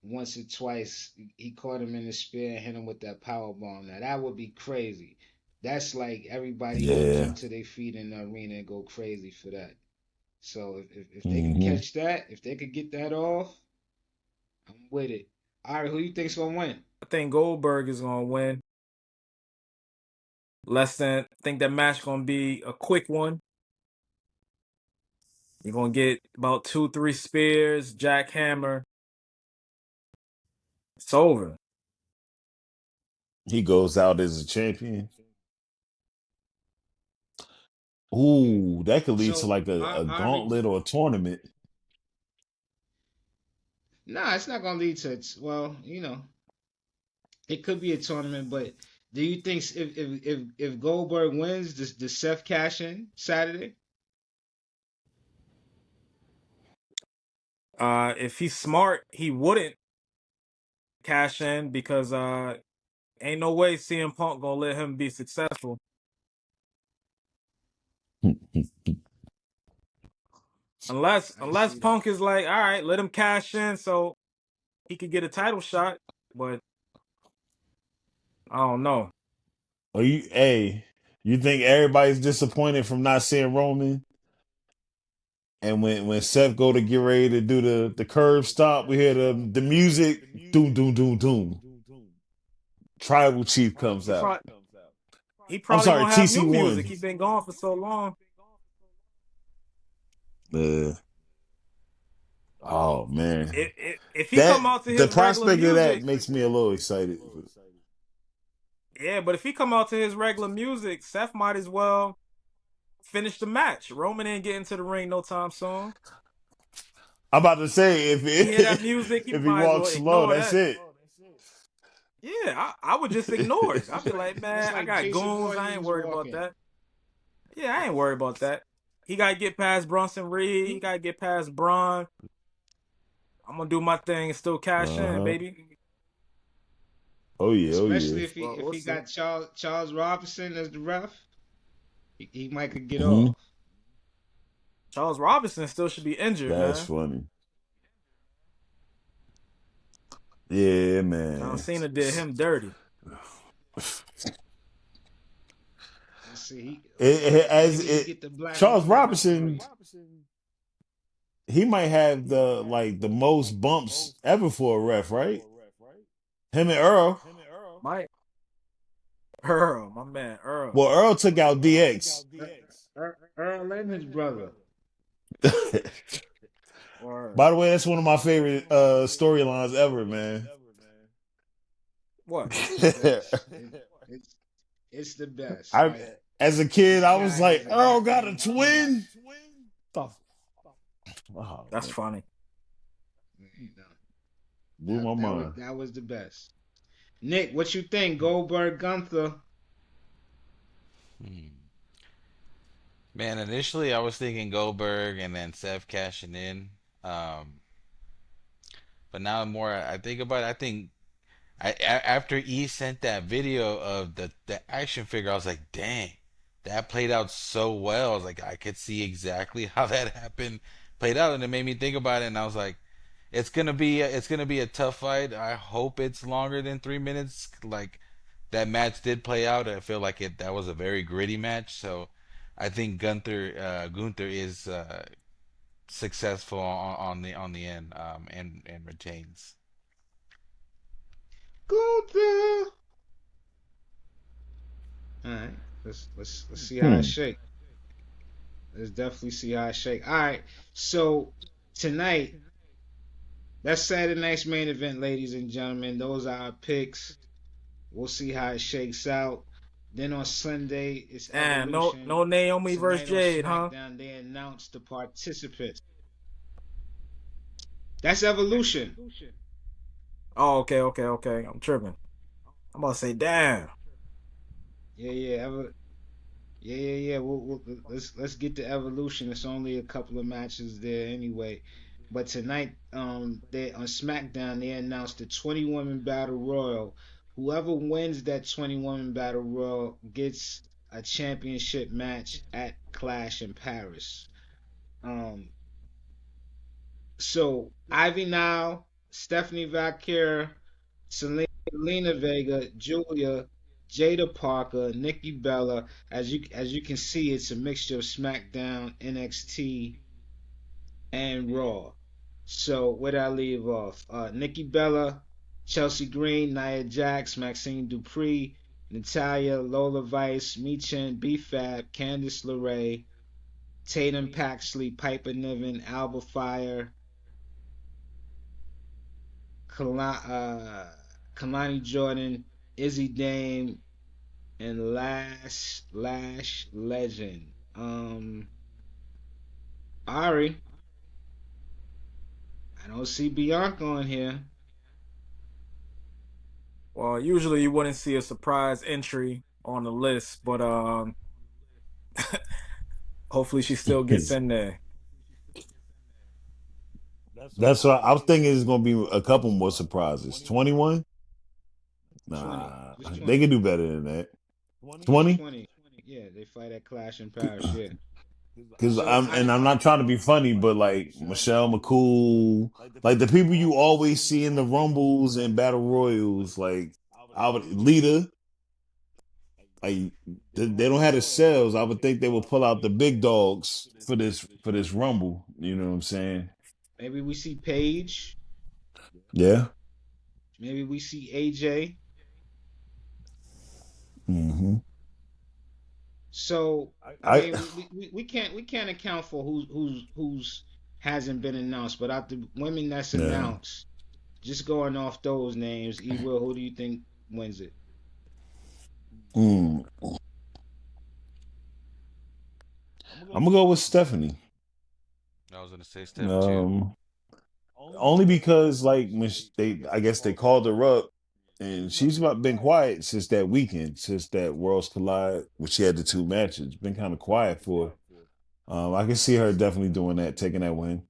once or twice. He caught him in the spear and hit him with that power bomb. Now that would be crazy. That's like everybody gonna Yeah. jump to their feet in the arena and go crazy for that. So if they could Hmm. catch that, if they could get that off, I'm with it. All right, who you think's gonna win? I think Goldberg is gonna win. I think that match gonna be a quick one. You're gonna get about 2, 3 spears, jackhammer. It's over. He goes out as a champion. Yeah. Ooh, that could lead to So like a gauntlet or a tournament. nah, it's not gonna lead to well, it could be a tournament, but do you think if Goldberg wins, does Seth cash in Saturday? If he's smart, he wouldn't cash in because ain't no way CM Punk gonna let him be successful. I can Unless see that. Punk is like, all right, let him cash in so he could get a title shot. But I don't know. You think everybody's disappointed from not seeing Roman? And when Seth go to get ready to do the curb stop, we hear the music, doom doom doom doom. Tribal Chief comes He out. probably he I'm probably sorry, gonna have TC new one. music. He been gone for so long. Uh, oh man, If he that come out to the his regular prospect of that music, makes me a little excited. yeah, but if he come out to his regular music, Seth might as well finish the match. Roman ain't getting to the ring no time soon. I'm about to say if He hear that music, he if he might as well walks slow, ignore that's that. it. Yeah, I would just ignore it. I'd be like, That's man, I like got Jason goons. I ain't Voorhees worried about walking. that. Yeah, I ain't worried about that. He gotta get past Bronson Reed. He gotta get past Braun. I'm gonna do my thing and still cash in, Uh-huh. baby. Oh yeah, oh yeah. Especially Well, if we'll he see. got Charles Robinson as the ref, he might could get Hmm. off. Charles Robinson still should be injured, That's man. funny. Yeah, John man. Cena did him dirty. Let's see, As maybe he it get the black Charles woman referee. Robinson, he might have the most bumps ever for a ref, right? Him and Earl. Mike Earl, my man Earl. Well, Earl took out DX. Earl and his brother. Or By the way, that's one of my favorite storylines ever, man. what? It's the best. It's the best. I Like as a kid, this I was guy like, has a Earl got a backbone of steel. twin. Oh, That's man. funny. You know, Blew my mind. that was the best. Nick, what you think? Goldberg Gunther. Hmm. Man, initially I was thinking Goldberg and then Seth cashing in. Um, but now the more I think about it, I think after E sent that video of the action figure, I was like, dang, that played out so well. I was like, I could see exactly how that happened, played out, and it made me think about it. And I was like, it's gonna be a tough fight. I hope it's longer than 3 minutes. Like that match did play out. I feel like that was a very gritty match. So I think Gunther is successful on the end, and retains. Gunther. All right, let's see how it Hmm. shake. Let's definitely see how it shake. All right, so tonight, that's Saturday night's main event, ladies and gentlemen. Those are our picks. We'll see how it shakes out. Then on Sunday, it's And no Evolution. no Naomi versus Tonight on Jade, huh? SmackDown, they announced the participants. That's Evolution. Oh, okay. I'm tripping. I'm about to say, damn. Yeah, yeah. Let's get to Evolution. It's only a couple of matches there anyway. But tonight, they on SmackDown they announced the 20 woman battle royal. Whoever wins that 20 woman battle royal gets a championship match at Clash in Paris. Um, so Ivy Nile, Stephanie Valkyra, Selena Vega, Julia, Jada Parker, Nikki Bella. As you can see, it's a mixture of SmackDown, NXT, and Raw. So where did I leave off? Nikki Bella, Chelsea Green, Nia Jax, Maxine Dupree, Natalia, Lola Vice, Michin, B-Fab, Candice LeRae, Tatum Paxley, Piper Niven, Alba Fire, Kalani Jordan, Izzy Dame, and Lash Legend. Ari, I don't see Bianca on here. Well, usually you wouldn't see a surprise entry on the list, but hopefully she still gets in there. That's what I was thinking. Is going to be a couple more surprises. 21. 20, Nah, just they 20, can do better than that. just 20. 20. Yeah, they fight at Clash in Paris. Yeah. Because So I'm not trying to be funny, but like Michelle McCool, like the people you always see in the Rumbles and Battle Royals, like I would Lita, like they don't have the sales. I would think they will pull out the big dogs for this Rumble. You know what I'm saying? maybe we see Paige. Yeah. Maybe we see AJ. Hmm. So I I mean, we can't account for who's hasn't been announced, but out the women that's yeah. announced, just going off those names, E Will, who do you think wins it? Mm. I'm gonna go with Stephanie. I was gonna say Steph too. Um, Only because like when I guess they called her up, and she's about been quiet since that weekend, since that Worlds Collide, which she had the two matches. Been kind of quiet for. I can see her definitely doing that, taking that win.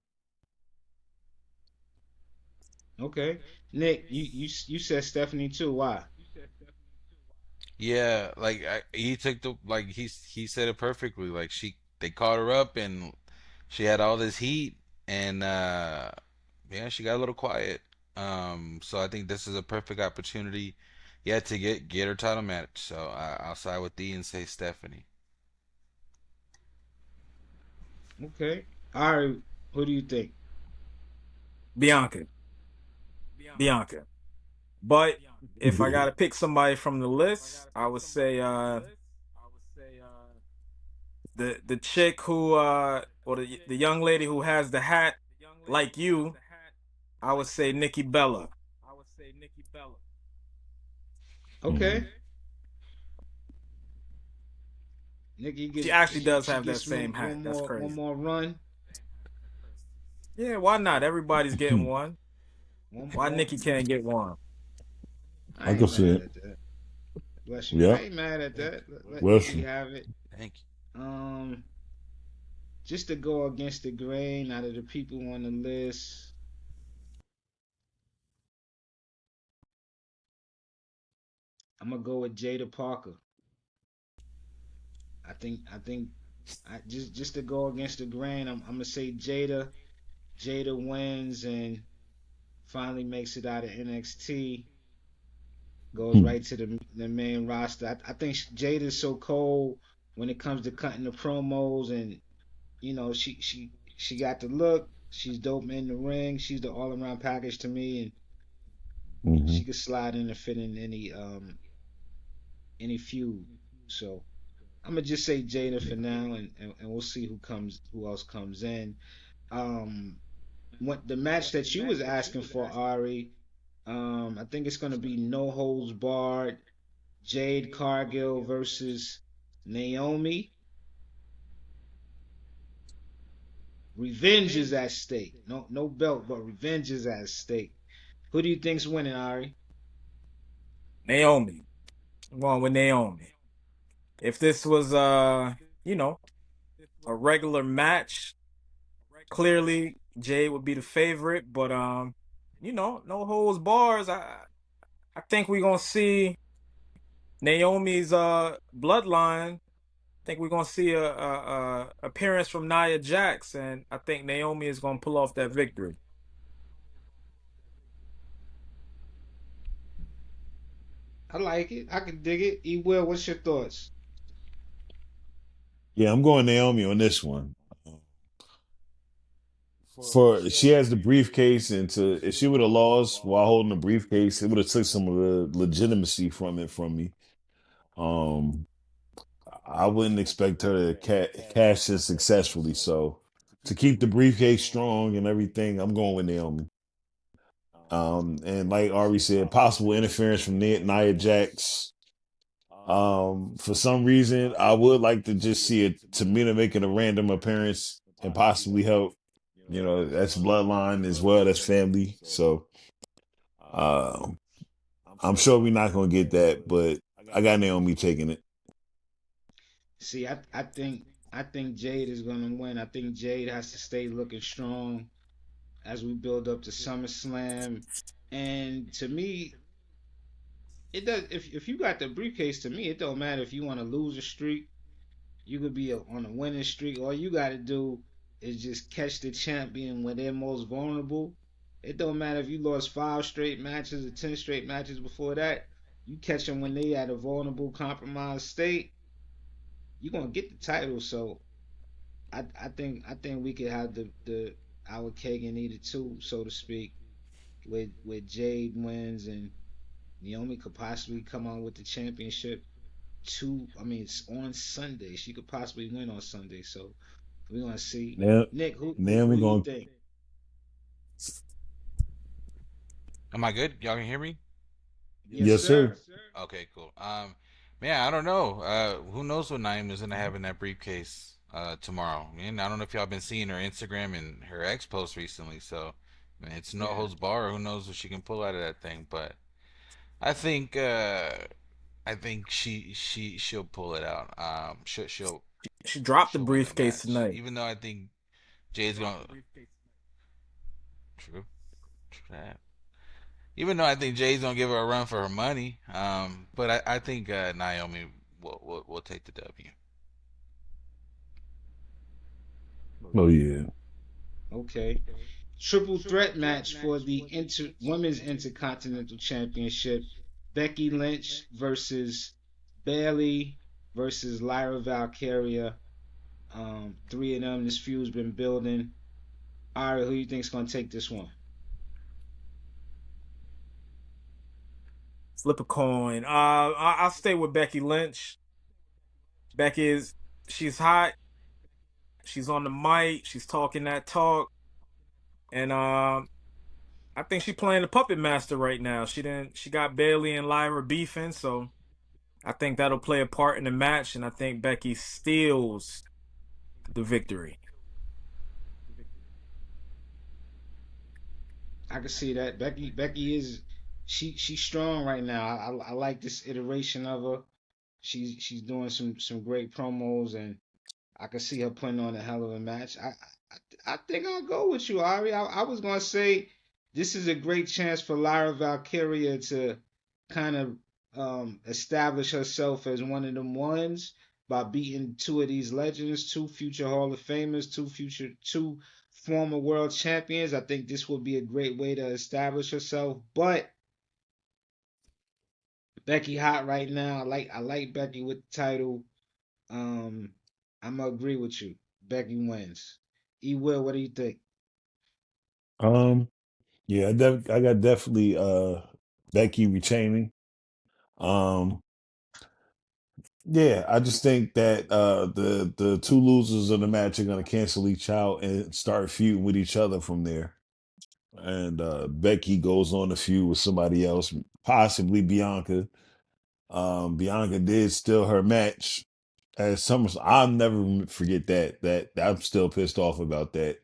Okay, Nick, you said Stephanie too. Why? Yeah, like he took the like he said it perfectly. Like they caught her up and she had all this heat and yeah, she got a little quiet. So I think this is a perfect opportunity, yeah, to get her title match. So I'll side with D and say Stephanie. Okay, all right. Who do you think? Bianca. Bianca. But if I gotta pick somebody from the list, I would say the chick who or the young lady who has the hat like you, I would say Nikki Bella. Okay, Mhm. Nikki She gets actually she does she have that gets same hat. That's one crazy. more run, Yeah, why not? Everybody's getting one. one Why more. Nikki can't get one? I I can ain't see mad it. at that. Bless you. I Yeah. ain't mad at that. Let Bless Nikki you. have it. Thank Um, just to go against the grain out of the people on the list, I'm gonna go with Jada Parker. I think I just to go against the grain, I'm gonna say Jada. Jada wins, and finally makes it out of NXT, goes Hmm. right to the main roster. I think Jade is so cold when it comes to cutting the promos, and she got the look. She's dope in the ring. She's the all around package to me, and Hmm. she could slide in and fit in any feud. So I'm gonna just say Jada for now, and we'll see who else comes in. Um, what the match that you was asking for, Ari? I think it's gonna be no holds barred. Jade Cargill versus Naomi. Revenge is at stake. No belt, but revenge is at stake. Who do you think's winning, Ari? Naomi. I'm going with Naomi. If this was you know, a regular match, clearly Jay would be the favorite, but no holds bars. I think we're gonna see Naomi's bloodline. I think we're gonna see a appearance from Nia Jax, and I think Naomi is gonna pull off that victory. I like it. I can dig it. E Will, what's your thoughts? Yeah, I'm going Naomi on this one. For she has the briefcase, and to if she would have lost while holding the briefcase, it would have took some of the legitimacy from it from me. Um, I wouldn't expect her to cash this successfully. So to keep the briefcase strong and everything, I'm going with Naomi. And like Ari said, possible interference from Nia Jax. For some reason, I would like to just see it Tamina making a random appearance and possibly help. You know, that's bloodline as well. That's family. So um, I'm sure we're not gonna get that, but I got Naomi taking it. See, I think Jade is gonna win. I think Jade has to stay looking strong as we build up to SummerSlam. And to me, it does. If you got the briefcase, to me, it don't matter if you want to lose a streak. You could be on a winning streak. All you got to do is just catch the champion when they're most vulnerable. It don't matter if you lost 5 straight matches or 10 straight matches before that. You catch them when they at a vulnerable, compromised state. You're gonna get the title. So I think we could have the our cake and eat it too, so to speak. With Jade wins and Naomi could possibly come on with the championship. I mean, it's on Sunday. She could possibly win on Sunday. So we're gonna see. Now, Nick, who who Naomi who do you going. think? Am I good? Y'all can hear me? Yes, Yes, sir. sir. Okay, cool. Man, I don't know. Who knows what Naeem is gonna have in that briefcase tomorrow? And I don't know if y'all been seeing her Instagram and her ex post recently. So, man, it's no Yeah. holds bar. Who knows what she can pull out of that thing? But I think she'll pull it out. She dropped the She'll win the briefcase match. tonight. Even though I think Jay's gonna true, true that. Even though I think Jay's gonna give her a run for her money, but I think Naomi will take the W. Oh yeah. Okay. Triple threat match for the women's intercontinental championship. Becky Lynch versus Bailey versus Lyra Valkyria. Three of them. This feud's been building. All right, who you think's gonna take this one? Flip a coin. I'll stay with Becky Lynch. She's hot. She's on the mic. She's talking that talk, and I think she's playing the puppet master right now. She got Bailey and Lyra beefing, so I think that'll play a part in the match, and I think Becky steals the victory. I can see that Becky is she's strong right now. I like this iteration of her. She's doing some great promos, and I can see her putting on a hell of a match. I think I'll go with you, Ari. I was gonna say this is a great chance for Lyra Valkyria to kind of establish herself as one of them ones by beating two of these legends, two future Hall of Famers, two former world champions. I think this would be a great way to establish herself. But Becky hot right now. I like Becky with the title. Um, I'm gonna agree with you. Becky wins. E Will, what do you think? Um, yeah, I got definitely Becky retaining. Um, yeah, I just think that the two losers of the match are gonna cancel each out and start feuding with each other from there. And Becky goes on to feud with somebody else, possibly Bianca. Bianca did steal her match at SummerSlam. I'll never forget that. That I'm still pissed off about that.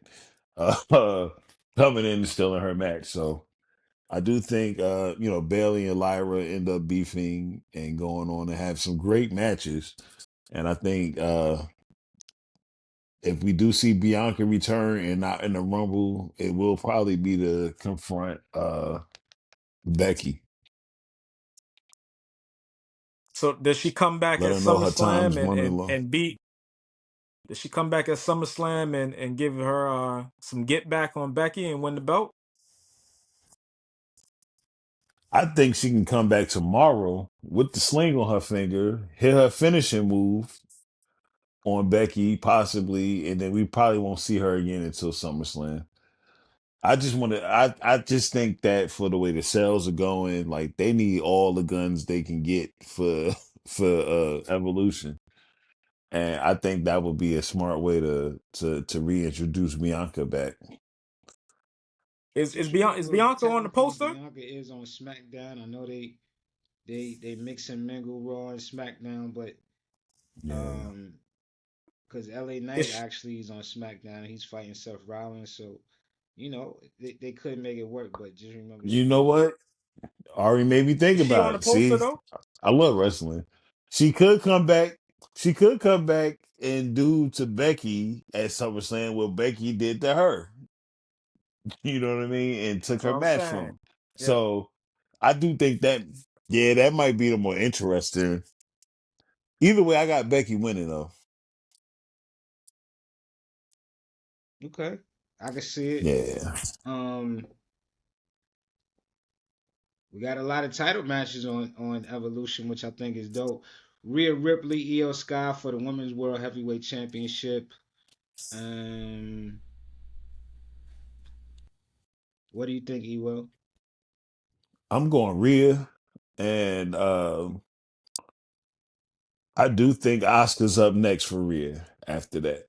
Uh, coming in and stealing her match. So I do think Bailey and Lyra end up beefing and going on to have some great matches. And I think if we do see Bianca return and not in the Rumble, it will probably be to confront Becky. So does she come back Let at her know her time's SummerSlam running low. and beat? Does she come back at SummerSlam and give her some get back on Becky and win the belt? I think she can come back tomorrow with the sling on her finger, hit her finishing move on Becky, possibly, and then we probably won't see her again until SummerSlam. I just think that for the way the sales are going, like they need all the guns they can get for for Evolution. And I think that would be a smart way to reintroduce Bianca back. Is True. Well, Bianca on the technically poster? Bianca is on SmackDown. I know they mix and mingle Raw and SmackDown, but Yeah. um, because LA Is Knight she, actually is on SmackDown. He's fighting Seth Rollins, so they could make it work. But just remember, You know what? Ari made me think is she on about the it. poster See, though? I love wrestling. She could come back. She could come back and do to Becky at SummerSlam what Becky did to her. You know what I mean? And took That's her what I'm match from her. saying. Yeah. So I do think that, yeah, that might be the more interesting. Either way, I got Becky winning though. okay, I can see it. Yeah. Um, we got a lot of title matches on Evolution, which I think is dope. Rhea Ripley, Io Sky for the Women's World Heavyweight Championship. Um, what do you think, Ewell? I'm going Rhea. And I do think Oscar's up next for Rhea after that.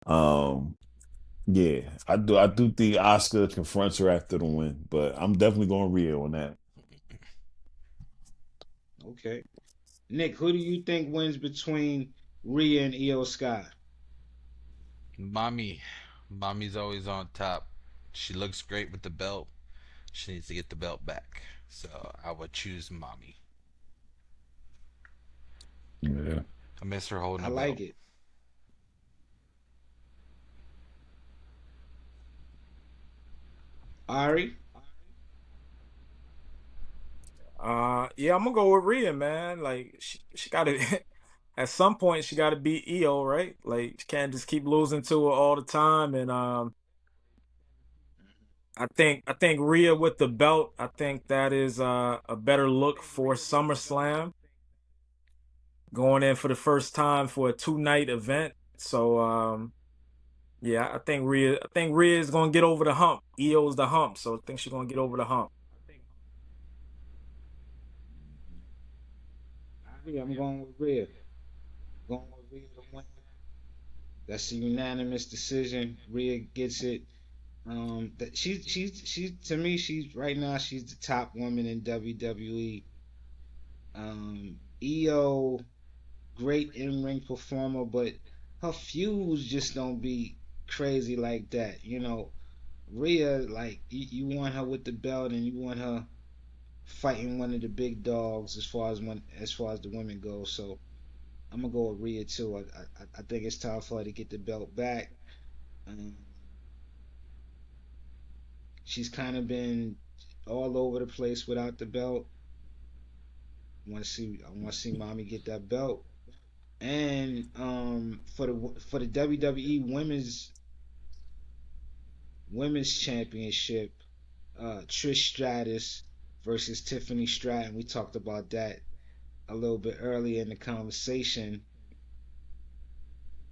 Um Yeah, I do think Oscar confronts her after the win, but I'm definitely going Rio on that. Okay, Nick, who do you think wins between Rhea and Io Sky? Mommy, mommy's always on top. She looks great with the belt. She needs to get the belt back. So I would choose mommy. Yeah. I miss her holding I a belt. like it. Ari, Yeah, I'm gonna go with Rhea, man. Like she gotta at some point she gotta beat EO, right? Like she can't just keep losing to her all the time. And I think Rhea with the belt, I think that is a better look for SummerSlam. Going in for the first time for a 2 night event. So yeah, I think Rhea is gonna get over the hump. EO's the hump, so I think she's gonna get over the hump. Ari, I'm going with Rhea. Going with Rhea to win. That's a unanimous decision. Rhea gets it. That she's to me she's right now she's the top woman in WWE. EO, great in ring performer, but her feuds just don't be crazy like that. Rhea, like you want her with the belt and you want her fighting one of the big dogs as far as the women go. So I'm gonna go with Rhea too. I think it's time for her to get the belt back. Um, she's kind of been all over the place without the belt. I want to see mommy get that belt. And for the WWE Women's Women's Championship, Trish Stratus versus Tiffany Stratton. We talked about that a little bit earlier in the conversation.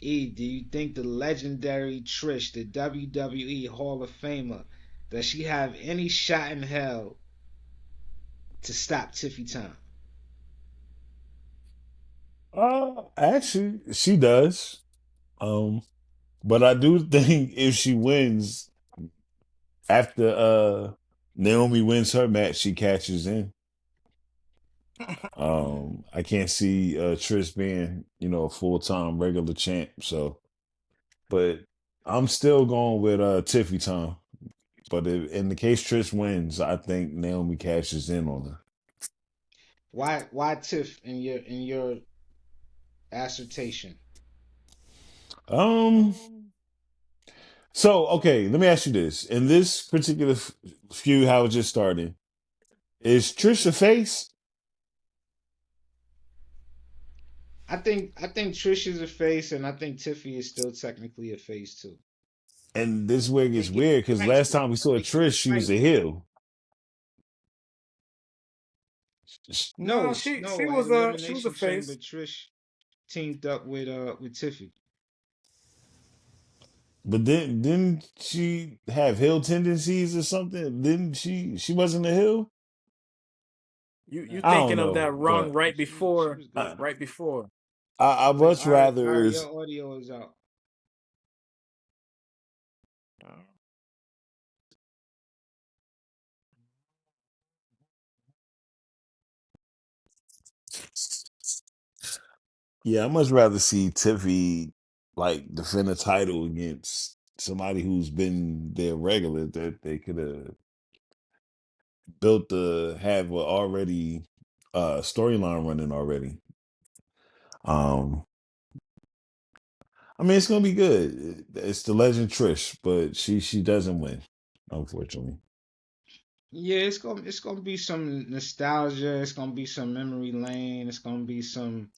E, do you think the legendary Trish, the WWE Hall of Famer, does she have any shot in hell to stop Tiffy time? Actually, she does. Um, but I do think if she wins after Naomi wins her match, she catches in. I can't see Trish being, a full-time regular champ. So, but I'm still going with Tiffy time. But in the case Trish wins, I think Naomi cashes in on her. Why Tiff in your assertion? Um. So okay, let me ask you this: in this particular feud, how it just started, is Trish a face? I think Trish is a face, and I think Tiffy is still technically a face too. And this is where it They gets get weird because right last though. time we saw They get Trish, she was right a though. heel. No, No, she no. At she was a Elimination Chamber, face. Trish teamed up with Tiffy. But then didn't she have heel tendencies or something? Didn't she wasn't a heel? You Nah, I don't thinking of know, that run but right she before was good. I right before. I much rather Ari, is your audio is out. yeah, I much rather see Tiffy like defend a title against somebody who's been their regular that they could have built to have a already storyline running already. Um I mean it's gonna be good. It's the legend Trish, but she doesn't win, unfortunately. Yeah, it's gonna be some nostalgia. It's gonna be some memory lane. It's gonna be some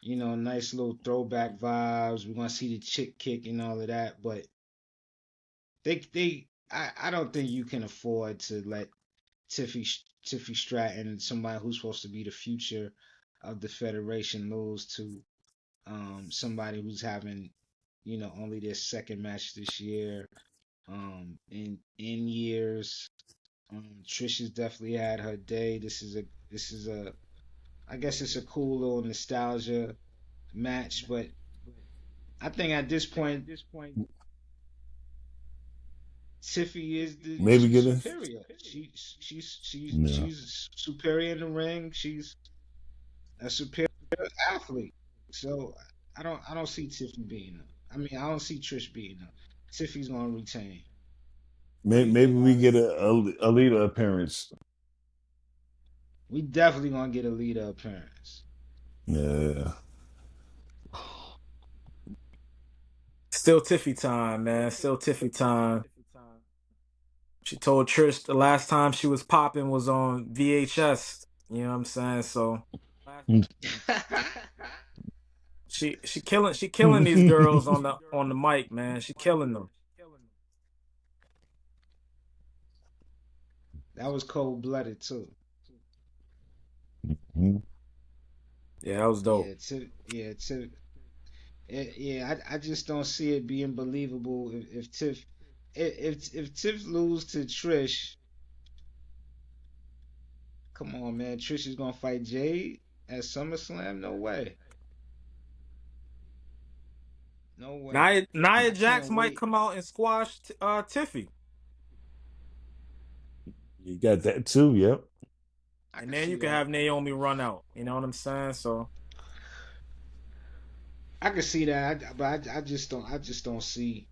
nice little throwback vibes. We're gonna see the chick kick and all of that. But I don't think you can afford to let Tiffy Stratton, somebody who's supposed to be the future of the Federation, lose to somebody who's having only their second match this year. In years. Trish has definitely had her day. This is a I guess it's a cool little nostalgia match, but I think at this point Tiffy is Maybe she's get a superior. yeah. She's superior in the ring. She's a superior athlete. So I don't see Tiffy beating her. I mean I don't see Trish beating her. Tiffy's gonna retain. What do you Maybe think, we Ollie? get a leader appearance. We definitely gonna get a leader appearance. Yeah. Still Tiffy time, man. Still Tiffy time. She told Trish the last time she was popping was on VHS. You know what I'm saying? So she killing these girls on the mic, man. She killing them. That was cold blooded too. Yeah, that was dope. I just don't see it being believable if Tiff lose to Trish. Come on, man, Trish is gonna fight Jade at SummerSlam. No way, no way. Nia I Jax can't might wait. come out and squash Tiffy, You got that too, yep. I and can then see you can that. have Naomi run out. You know what I'm saying? So I can see that, but I just don't see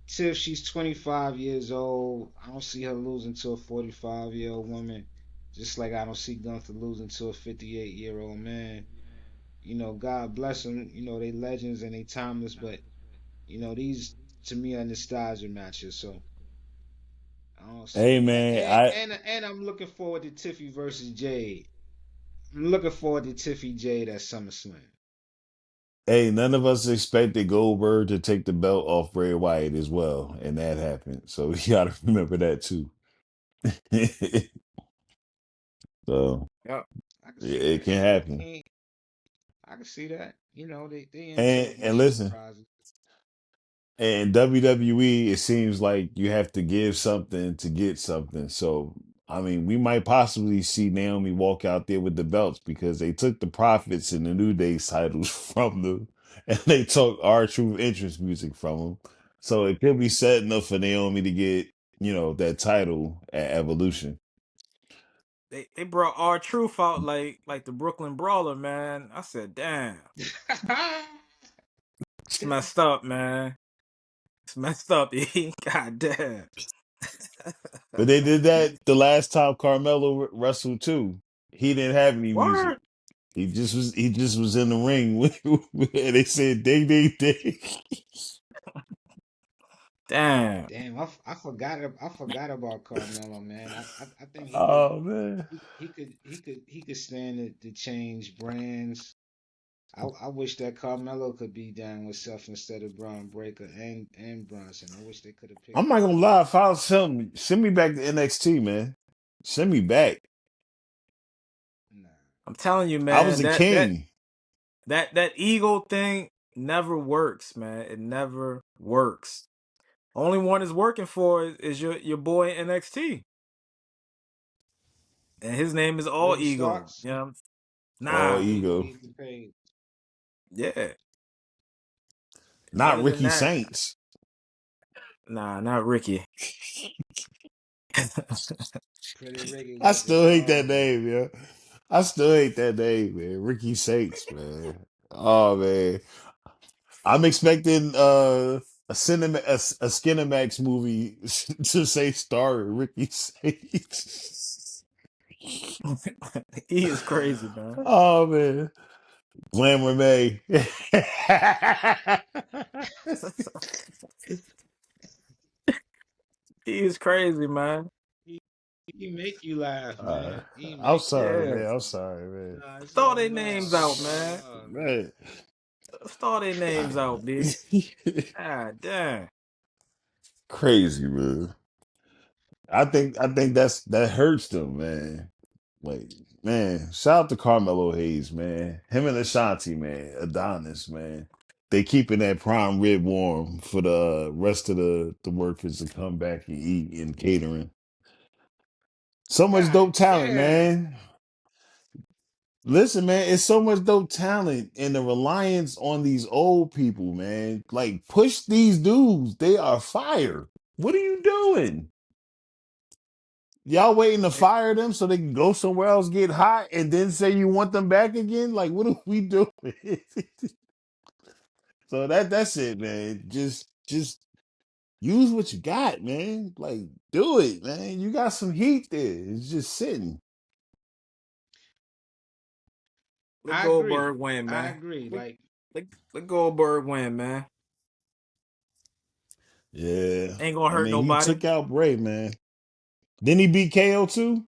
Tiff. She's 25 years old. I don't see her losing to a 45-year-old woman. Just like I don't see Gunther losing to a 58-year-old man. God bless them. They legends and they timeless, but these to me are nostalgia matches. So I don't see Hey it. man, And I'm looking forward to Tiffy versus Jade. I'm looking forward to Tiffy Jade at SummerSlam. Hey, none of us expected Goldberg to take the belt off Bray Wyatt as well, and that happened. So you got to remember that too. So Yep. I can see it that. can happen. I can see that. You know, they into a And bunch of listen, surprises. and WWE, it seems like you have to give something to get something. So, I mean, we might possibly see Naomi walk out there with the belts because they took the profits and the New Day's titles from them, and they took our True Entrance music from them. So it could be setting up for Naomi to get, that title at Evolution. They brought R-Truth out like the Brooklyn Brawler, man. I said, damn, it's messed up, man. It's messed up. God damn. But they did that the last time Carmelo wrestled too. He didn't have any music. Word. He just was in the ring and they said ding ding ding. Damn. Damn, I forgot about Carmelo, man. I think Oh man. he could stand to change brands. I wish that Carmelo could be down with Seth instead of Braun Breaker and Bronson. I wish they could have I'm picked not that gonna up. lie, if I was him, send me back to NXT, man. Send me back. Nah. I'm telling you, I was man, a that that king. that that ego thing never works, man. It never works. Only one is working for is your boy in NXT. And his name is All Ricky Ego. Starks. You know? All Nah. He ego. getting paid. Yeah. Not Other than Ricky that, Saints. nah, not Ricky. Pretty Ricky I got the still hate that dog, man. name, yeah. I still hate that name, man. Ricky Saints, man. Oh man. I'm expecting a Skinemax movie to say starring Ricky Saints. He is crazy, man. Oh man. Glamour May. He is crazy, man. He, he make you laugh, Uh, man. He I'm make you sorry, Yeah. laugh. man. I'm sorry, man. Nah, it's Throw all their love. names It's out, all man. love, man. Man. Throw their names out, B. Ah, damn. Crazy, man. I think that hurts them, man. Like, man, shout out to Carmelo Hayes, man. Him and Ashanti, man. Adonis, man. They keeping that prime rib warm for the rest of the workers to come back and eat in catering. So much God dope talent, damn. man. Listen, man, it's so much dope talent and the reliance on these old people, man. Like, push these dudes. They are fire. What are you doing? Y'all waiting to Eh, fire them so they can go somewhere else, get hot, and then say you want them back again? Like, what are we doing? So that's it, man. Just use what you got, man. Like, do it, man. You got some heat there. It's just sitting. Let I agree. Goldberg win, I man. agree. Let, Like let, let Goldberg win, man. Yeah. Ain't gonna I hurt mean, he nobody. took out Bray, man. Didn't he beat KO too?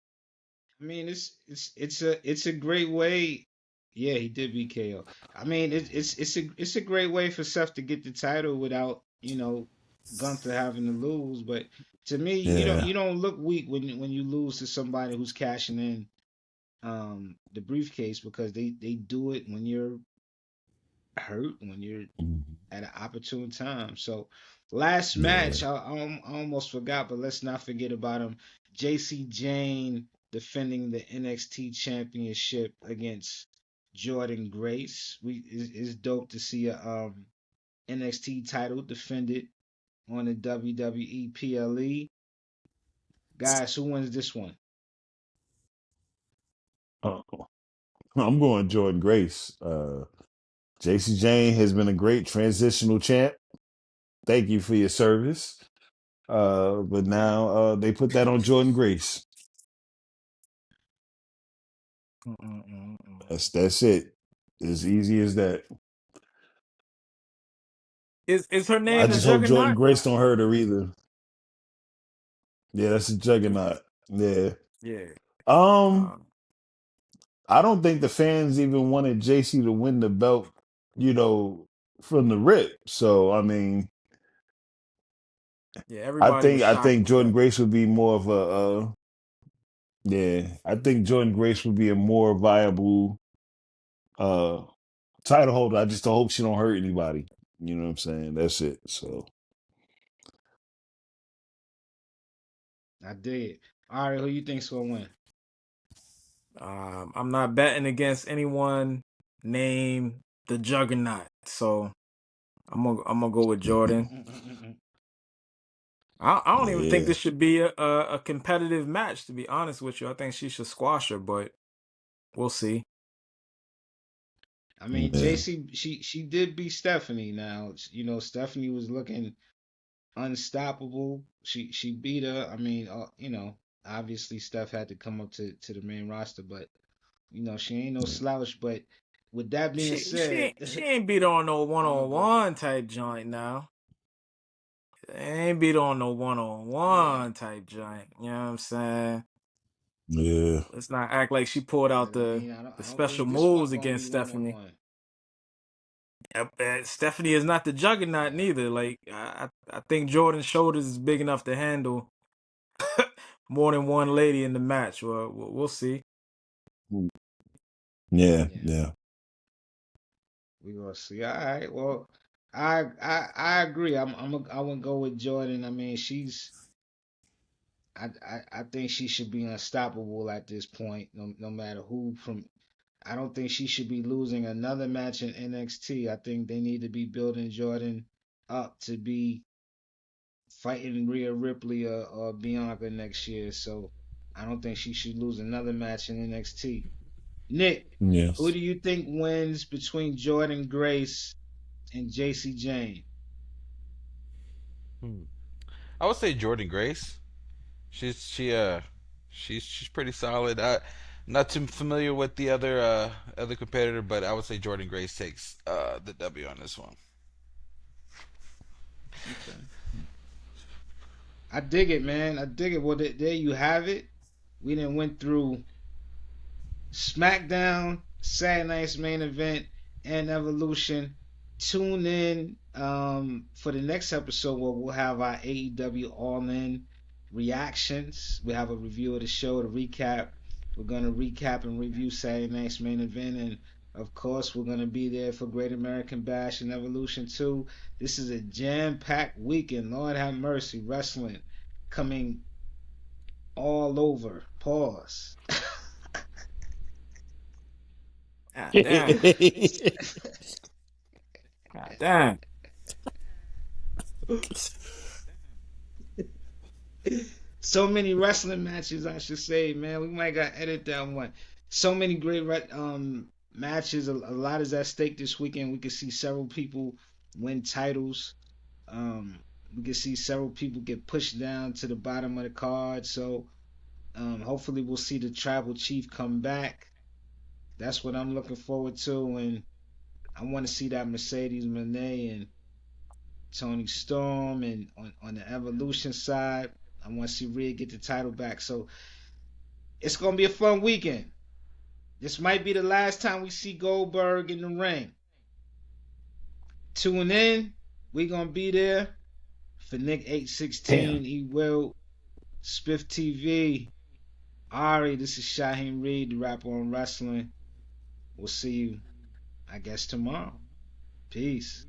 I mean, it's a great way. Yeah, he did beat KO. I mean, it's a great way for Seth to get the title without Gunther having to lose. But to me, Yeah. you don't look weak when you lose to somebody who's cashing in the briefcase because they do it when you're hurt, when you're Mhm. at an opportune time. So last Yeah. match, I almost forgot, but let's not forget about him. JC Jane defending the NXT Championship against Jordan Grace. It's dope to see a NXT title defended on the WWE PLE. Guys, who wins this one? Oh, I'm going Jordan Grace. JC Jane has been a great transitional champ. Thank you for your service. But now they put that on Jordan Grace. Mm-mm-mm-mm. That's it. As easy as that. Is her I name the just hope Jordan Juggernaut? Grace don't hurt her either. Yeah, that's a juggernaut. Yeah. Yeah. Um, Uh, I don't think the fans even wanted JC to win the belt from the rip. So I mean, Yeah, everybody was I shocked think with Jordan that. Grace would be more of yeah, I think Jordan Grace would be a more viable uh title holder. I just hope she don't hurt anybody. You know what I'm saying? That's it. So I did. All right, who you think's gonna win? I'm not betting against anyone named the Juggernaut, so I'm gonna go with Jordan. I don't even think yeah, this should be a competitive match. To be honest with you, I think she should squash her, but we'll see. I mean, yeah, JC, she did beat Stephanie. Now, Stephanie was looking unstoppable. She beat her. I mean, obviously Steph had to come up to the main roster, but she ain't no yeah. slouch. But with that being said, She ain't beat on no one I'm gonna on go. one type joint now. Ain't beat on no one on Yeah, one type joint. You know what I'm saying? Yeah. Let's not act like she pulled out I mean, I don't, the I don't special think this one moves gonna against be one on Stephanie. one. Stephanie is not the juggernaut Yeah, neither. Like I think Jordan's shoulders is big enough to handle more than one lady in the match. Well, we'll see. Yeah, yeah, yeah. we gonna see. All right, well, I agree. I wouldn't go with Jordan. I mean, I think she should be unstoppable at this point, no matter who from. I don't think she should be losing another match in NXT. I think they need to be building Jordan up to be fighting Rhea Ripley or Bianca next year. So I don't think she should lose another match in NXT. Nick, who Yes. do you think wins between Jordan Grace and JC Jane? Hmm. I would say Jordan Grace. She's she she's pretty solid. Not too familiar with the other competitor, but I would say Jordan Grace takes the W on this one. Okay. I dig it, man. I dig it. Well, there you have it. We didn't went through Smackdown, Saturday Night's main event, and Evolution. Tune in for the next episode where we'll have our AEW All In reactions. We have a review of the show to recap. We're gonna recap and review Saturday Night's main event, and of course, we're gonna be there for Great American Bash and Evolution 2. This is a jam-packed weekend. Lord have mercy, wrestling coming all over. Pause. God damn. God damn. So many wrestling matches, I should say, man. We might got to edit that one. So many great matches. A lot is at stake this weekend. We could see several people win titles. We could see several people get pushed down to the bottom of the card. So hopefully we'll see the tribal chief come back. That's what I'm looking forward to, and I want to see that Mercedes Moné and Tony Storm, and on the Evolution side, I want to see Rhea get the title back. So it's gonna be a fun weekend. This might be the last time we see Goldberg in the ring. Tune in. We gonna be there for Nick Damn. 816. E Will Spiff TV. Ari, this is Shaheem Reed, the rapper on wrestling. We'll see you, I guess, tomorrow. Peace.